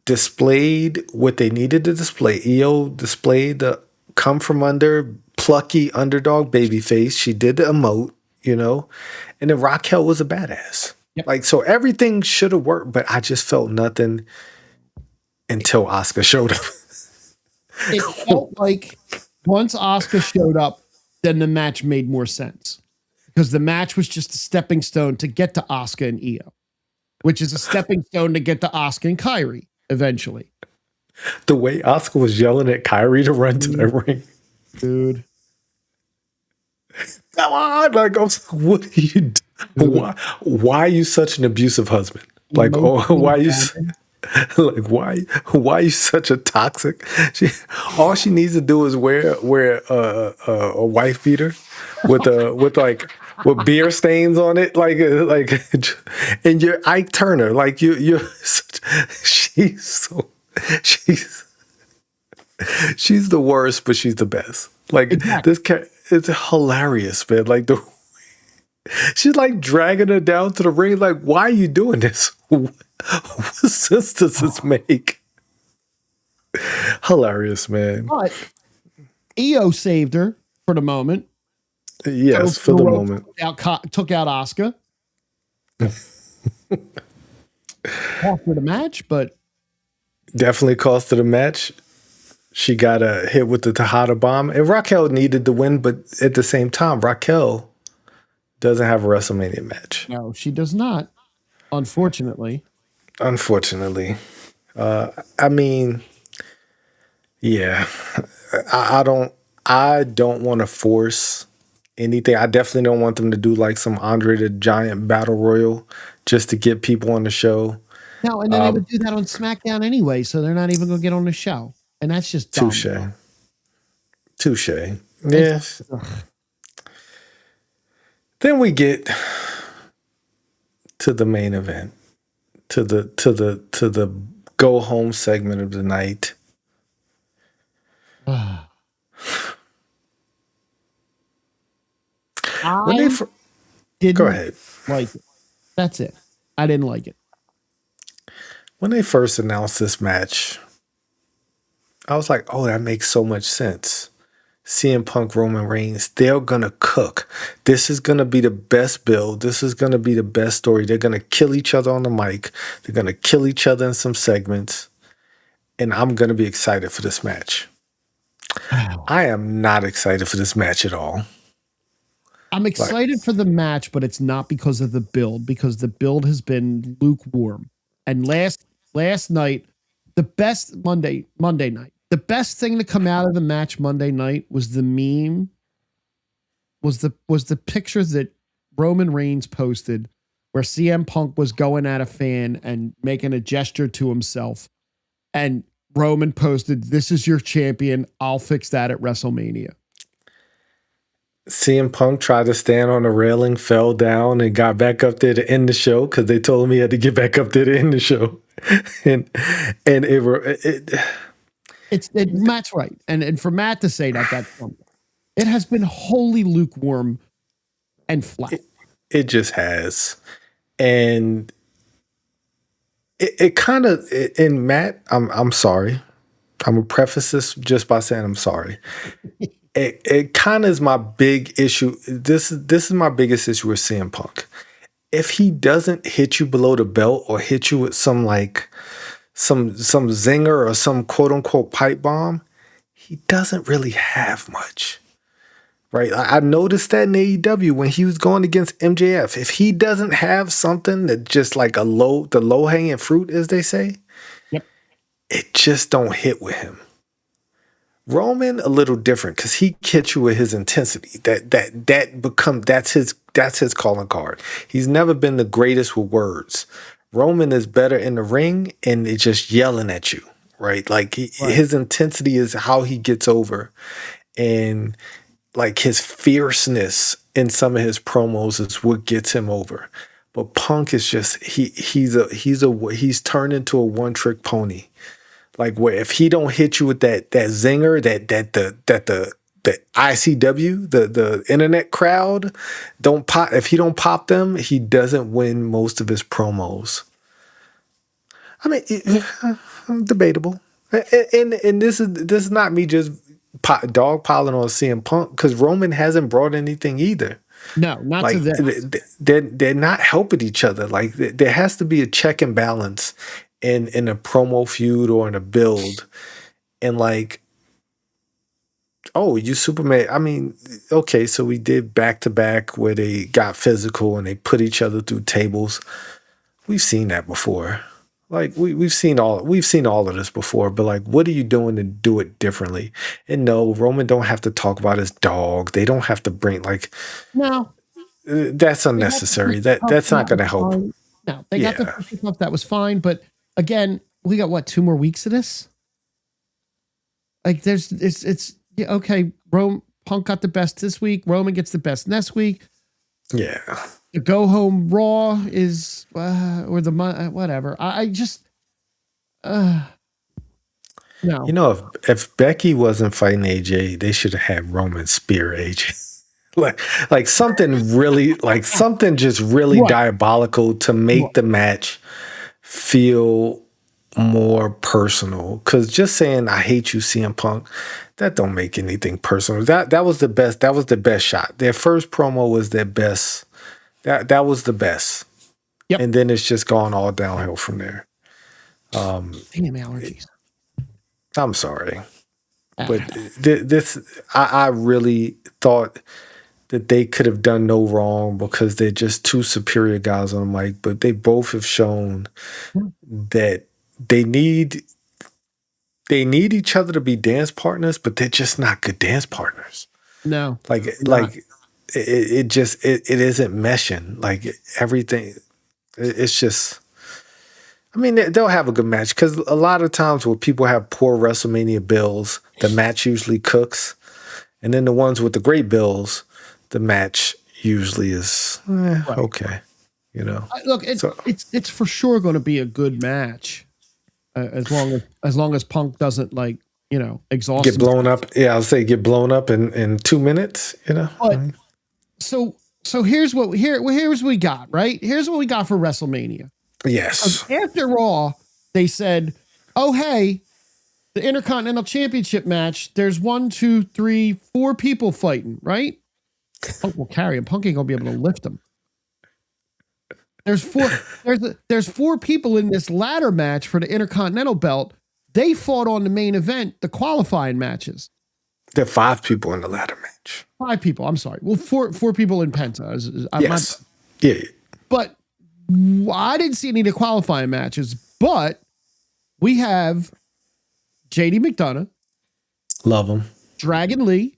displayed what they needed to display. Io displayed the come from under, plucky underdog baby face. She did the emote, and then Raquel was a badass. Yep. Like, so everything should have worked, but I just felt nothing until Asuka showed up. It felt like once Asuka showed up, then the match made more sense because the match was just a stepping stone to get to Asuka and Io, which is a stepping stone to get to Asuka and Kyrie eventually. The way Asuka was yelling at Kyrie to run to the ring. Dude. Come on. Like, I was like, what are you doing? Why are you such an abusive husband? Like, why are you like why are you such a toxic? All she needs to do is wear a wife beater with beer stains on it, and you're Ike Turner, like you're such, she's she's the worst, but she's the best. Like Exactly. it's hilarious, man. Like she's like dragging her down to the ring. Like, why are you doing this? What sense does this make? Hilarious, man. But Io saved her for the moment. Yes, for the moment. Took out Asuka. Off for the match, but Definitely cost her the match. She got a hit with the Tejada bomb. And Raquel needed the win, but at the same time, Raquel doesn't have a WrestleMania match. no, she does not. Unfortunately. Unfortunately. I mean, yeah. I don't want to force anything. I definitely don't want them to do like some Andre the Giant battle royal just to get people on the show. No, and then they would do that on SmackDown anyway, so they're not even going to get on the show. And that's just dumb. Touche. Yes. Then we get to the main event, to the go home segment of the night. Didn't go ahead. like it. That's it. I didn't like it. When they first announced this match, I was like, oh, that makes so much sense. CM Punk, Roman Reigns, they're going to cook. This is going to be the best build. This is going to be the best story. They're going to kill each other on the mic. They're going to kill each other in some segments. And I'm going to be excited for this match. I am not excited for this match at all. I'm excited for the match, but it's not because of the build, because the build has been lukewarm. And last night, the best Monday night, the best thing to come out of the match Monday night was the meme, was the picture that Roman Reigns posted where CM Punk was going at a fan and making a gesture to himself. And Roman posted, "This is your champion. I'll fix that at WrestleMania." CM Punk tried to stand on the railing, fell down, and got back up there to end the show because they told him he had to get back up there to end the show. and It's Matt's right, and for Matt to say that, that's something. It has been wholly lukewarm and flat. It just has, and it kind of. And Matt, I'm sorry. I'm gonna preface this just by saying I'm sorry. It kind of is my big issue. This is my biggest issue with CM Punk. If he doesn't hit you below the belt or hit you with some zinger or some quote unquote pipe bomb, he doesn't really have much. Right? I noticed that in AEW when he was going against MJF. If he doesn't have something that just like the low hanging fruit, as they say, Yep. It just don't hit with him. Roman a little different because he hits you with his intensity. That's his calling card. He's never been the greatest with words. Roman is better in the ring and it's just yelling at you, right? Like his intensity is how he gets over, and like his fierceness in some of his promos is what gets him over. But Punk is just he's turned into a one-trick pony. Like where if he don't hit you with that zinger, the ICW, the internet crowd don't pop. If he don't pop them, he doesn't win most of his promos. I mean, debatable. And this is not me just dog piling on CM Punk because Roman hasn't brought anything either. No, not like to this. they're not helping each other. Like there has to be a check and balance in a promo feud or in a build. And like, oh, you Superman. I mean, okay, so we did back to back where they got physical and they put each other through tables. We've seen that before. Like we've seen all of this before, but like, what are you doing to do it differently? And no, Roman don't have to talk about his dog. They don't have to bring like No. That's unnecessary. That's not going to help. Fine. No, they got the first stuff. That was fine, but again, we got what, 2 more weeks of this? Like it's yeah, okay. Punk got the best this week. Roman gets the best next week. Yeah. The go home Raw is or the whatever. I just no. You know, if Becky wasn't fighting AJ, they should have had Roman spear AJ. like something really, like something just really diabolical to make the match feel more personal. Because just saying I hate you, CM Punk, that don't make anything personal. That was the best. That was the best shot. Their first promo was their best. That was the best. Yep. And then it's just gone all downhill from there. Damn allergies. I'm sorry. But I really thought that they could have done no wrong because they're just two superior guys on the mic. But they both have shown that they need each other to be dance partners, but they're just not good dance partners. No, it isn't meshing. Like everything, it's just. I mean, they'll have a good match because a lot of times when people have poor WrestleMania bills, the match usually cooks, and then the ones with the great bills, the match usually is okay. You know, look, it's for sure going to be a good match, as long as Punk doesn't exhaust, get blown up. Yeah, I'll say get blown up in 2 minutes. You know, but so here's what we got. Right, here's what we got for WrestleMania. Yes. After Raw, they said, "Oh hey, the Intercontinental Championship match, there's 1, 2, 3, 4 people fighting, right? Punk will carry him. Punk ain't gonna be able to lift him. There's 4 people in this ladder match for the Intercontinental belt. They fought on the main event, the qualifying matches. There are 5 people in the ladder match. 5 people. I'm sorry. Well, four people in Penta. Yes. Yeah. But I didn't see any of the qualifying matches. But we have JD McDonough. Love him. Dragon Lee.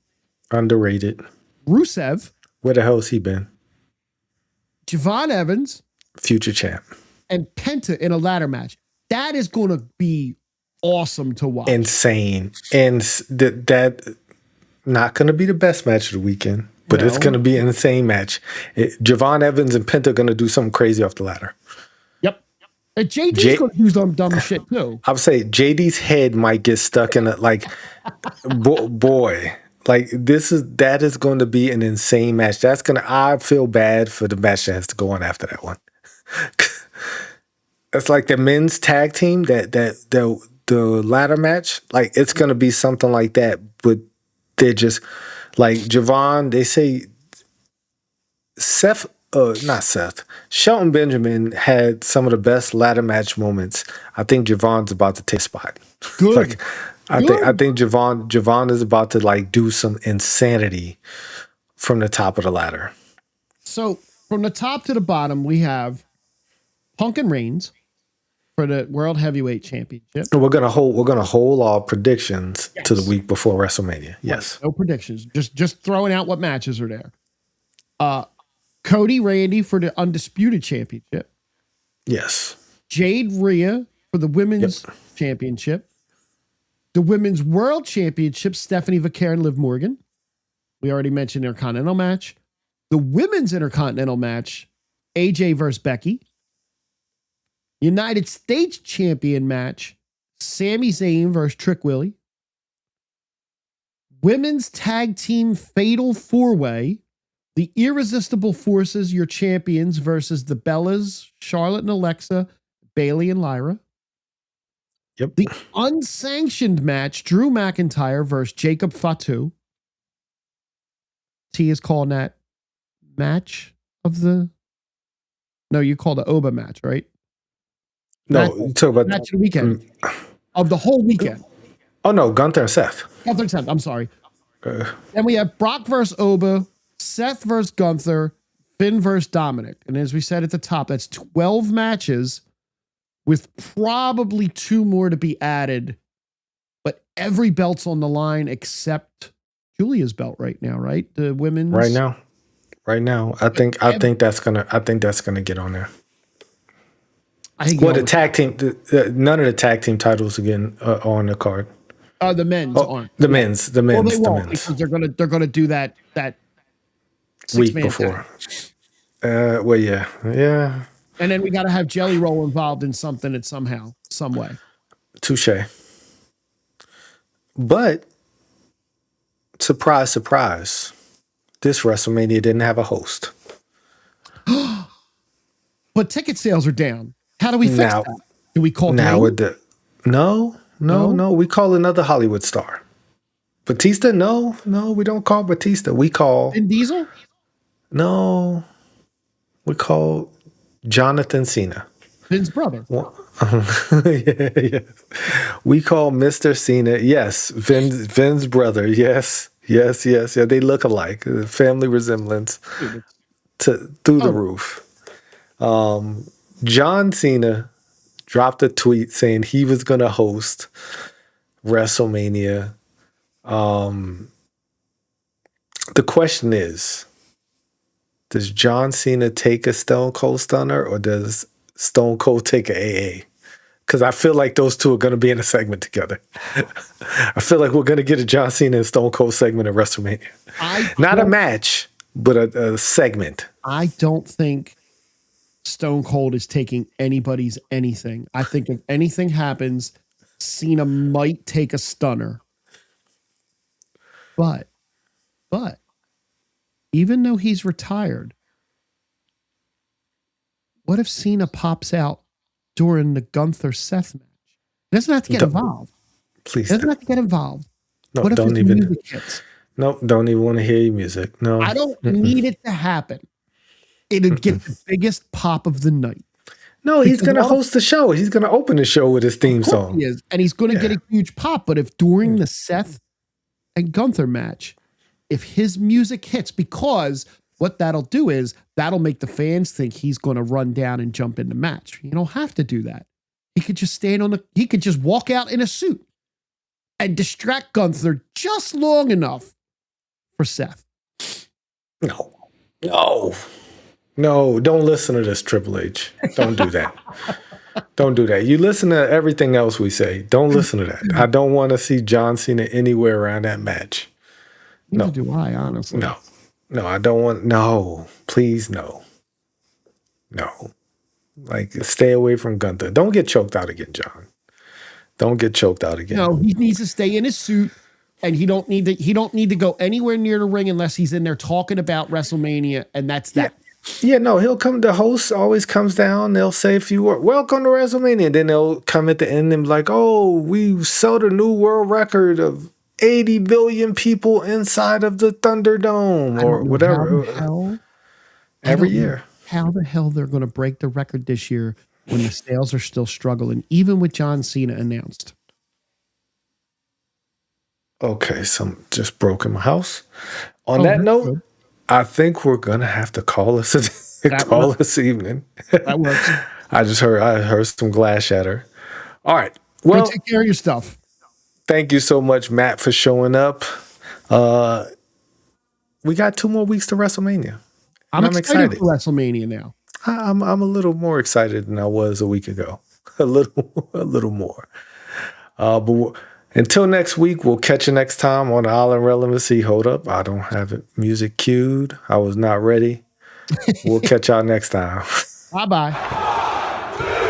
Underrated. Rusev. Where the hell's he been? Javon Evans. Future champ. And Penta in a ladder match. That is going to be awesome to watch. Insane. And that not going to be the best match of the weekend, but it's going to be an insane match. Javon Evans and Penta are going to do something crazy off the ladder. Yep. And JD's going to do some dumb shit too. I would say JD's head might get stuck in it. Like, boy, like that is going to be an insane match. I feel bad for the match that has to go on after that one. It's like the men's tag team, the ladder match, like it's gonna be something like that, but they're just like Javon, they say Shelton Benjamin had some of the best ladder match moments. I think Javon's about to take a spot. Good. I think Javon is about to like do some insanity from the top of the ladder. So from the top to the bottom, we have Punk and Reigns for the World Heavyweight Championship. We're gonna hold our predictions to the week before WrestleMania. Yes. Right. No predictions. Just throwing out what matches are there. Cody Randy for the Undisputed Championship. Yes. Jade Rhea for the Women's Championship. The Women's World Championship, Stephanie Vaquer and Liv Morgan. We already mentioned their Intercontinental match. The Women's Intercontinental match, AJ versus Becky. United States Champion match, Sami Zayn versus Trick Willie. Women's Tag Team Fatal 4-Way, the Irresistible Forces, your champions, versus the Bellas, Charlotte and Alexa, Bayley and Lyra. Yep. The unsanctioned match, Drew McIntyre versus Jacob Fatu. T is calling that match of the... No, you call the Oba match, right? No, you talk about match of the weekend. Of the whole weekend. Oh, no, Gunther and Seth. Gunther and Seth, I'm sorry. And we have Brock versus Oba, Seth versus Gunther, Finn versus Dominic. And as we said at the top, that's 12 matches with probably 2 more to be added. But every belt's on the line except Julia's belt right now, right? The women's right now. I think that's gonna get on there. The tag team, none of the tag team titles again are on the card. The men's aren't. The men's. Well, they won't because they're gonna do that week before. Well, yeah. And then we got to have Jelly Roll involved in something somehow, some way. Touche. But surprise, surprise, this WrestleMania didn't have a host. But ticket sales are down. How do we fix that? Do we call now with the no? We call another Hollywood star. Batista? No, we don't call Batista. We call Vin Diesel? No. We call Jonathan Cena. Vin's brother. Yeah. We call Mr. Cena. Yes. Vin's brother. Yes. Yeah. They look alike. Family resemblance through the roof. John Cena dropped a tweet saying he was going to host WrestleMania. The question is, does John Cena take a Stone Cold Stunner or does Stone Cold take a AA? Because I feel like those two are going to be in a segment together. I feel like we're going to get a John Cena and Stone Cold segment at WrestleMania. Not a match, but a segment. I don't think Stone Cold is taking anybody's anything. I think if anything happens, Cena might take a stunner. But even though he's retired, what if Cena pops out during the Gunther Seth match? He doesn't have to get involved. Please Doesn't don't. have to get involved. No, What if don't his even. music hits? No, don't even want to hear your music. No. I don't need it to happen. It'd get the biggest pop of the night. No, he's Because going to all host the show. He's going to open the show with his theme of course song. he is, and he's going to get a huge pop. But if during the Seth and Gunther match, if his music hits, because what that'll do is that'll make the fans think he's going to run down and jump in the match. You don't have to do that. He could just he could just walk out in a suit and distract Gunther just long enough for Seth. No, don't listen to this, Triple H. Don't do that. Don't do that. You listen to everything else we say. Don't listen to that. I don't want to see John Cena anywhere around that match. Neither do I, honestly. No, I don't want. No, please, no. Like, stay away from Gunther. Don't get choked out again, John. Don't get choked out again. No, he needs to stay in his suit, and he don't need to go anywhere near the ring unless he's in there talking about WrestleMania, and that's that. Yeah, no, he'll come. The host always comes down. They'll say a few words. Welcome to WrestleMania. And then they'll come at the end and be like, "Oh, we set a new world record of 80 billion people inside of the Thunderdome," or whatever. Every year. How the hell they're going to break the record this year when the sales are still struggling, even with John Cena announced? Okay, some just broke in my house. On that note, good. I think we're gonna have to call this evening. That works. I heard some glass shatter. All right. Well, take care of your stuff. Thank you so much, Matt, for showing up. We got 2 more weeks to WrestleMania. I'm excited for WrestleMania now. I'm a little more excited than I was a week ago. a little more. But until next week, we'll catch you next time on the Island Relevancy. Hold up, I don't have it music cued. I was not ready. We'll catch y'all next time. Bye-bye.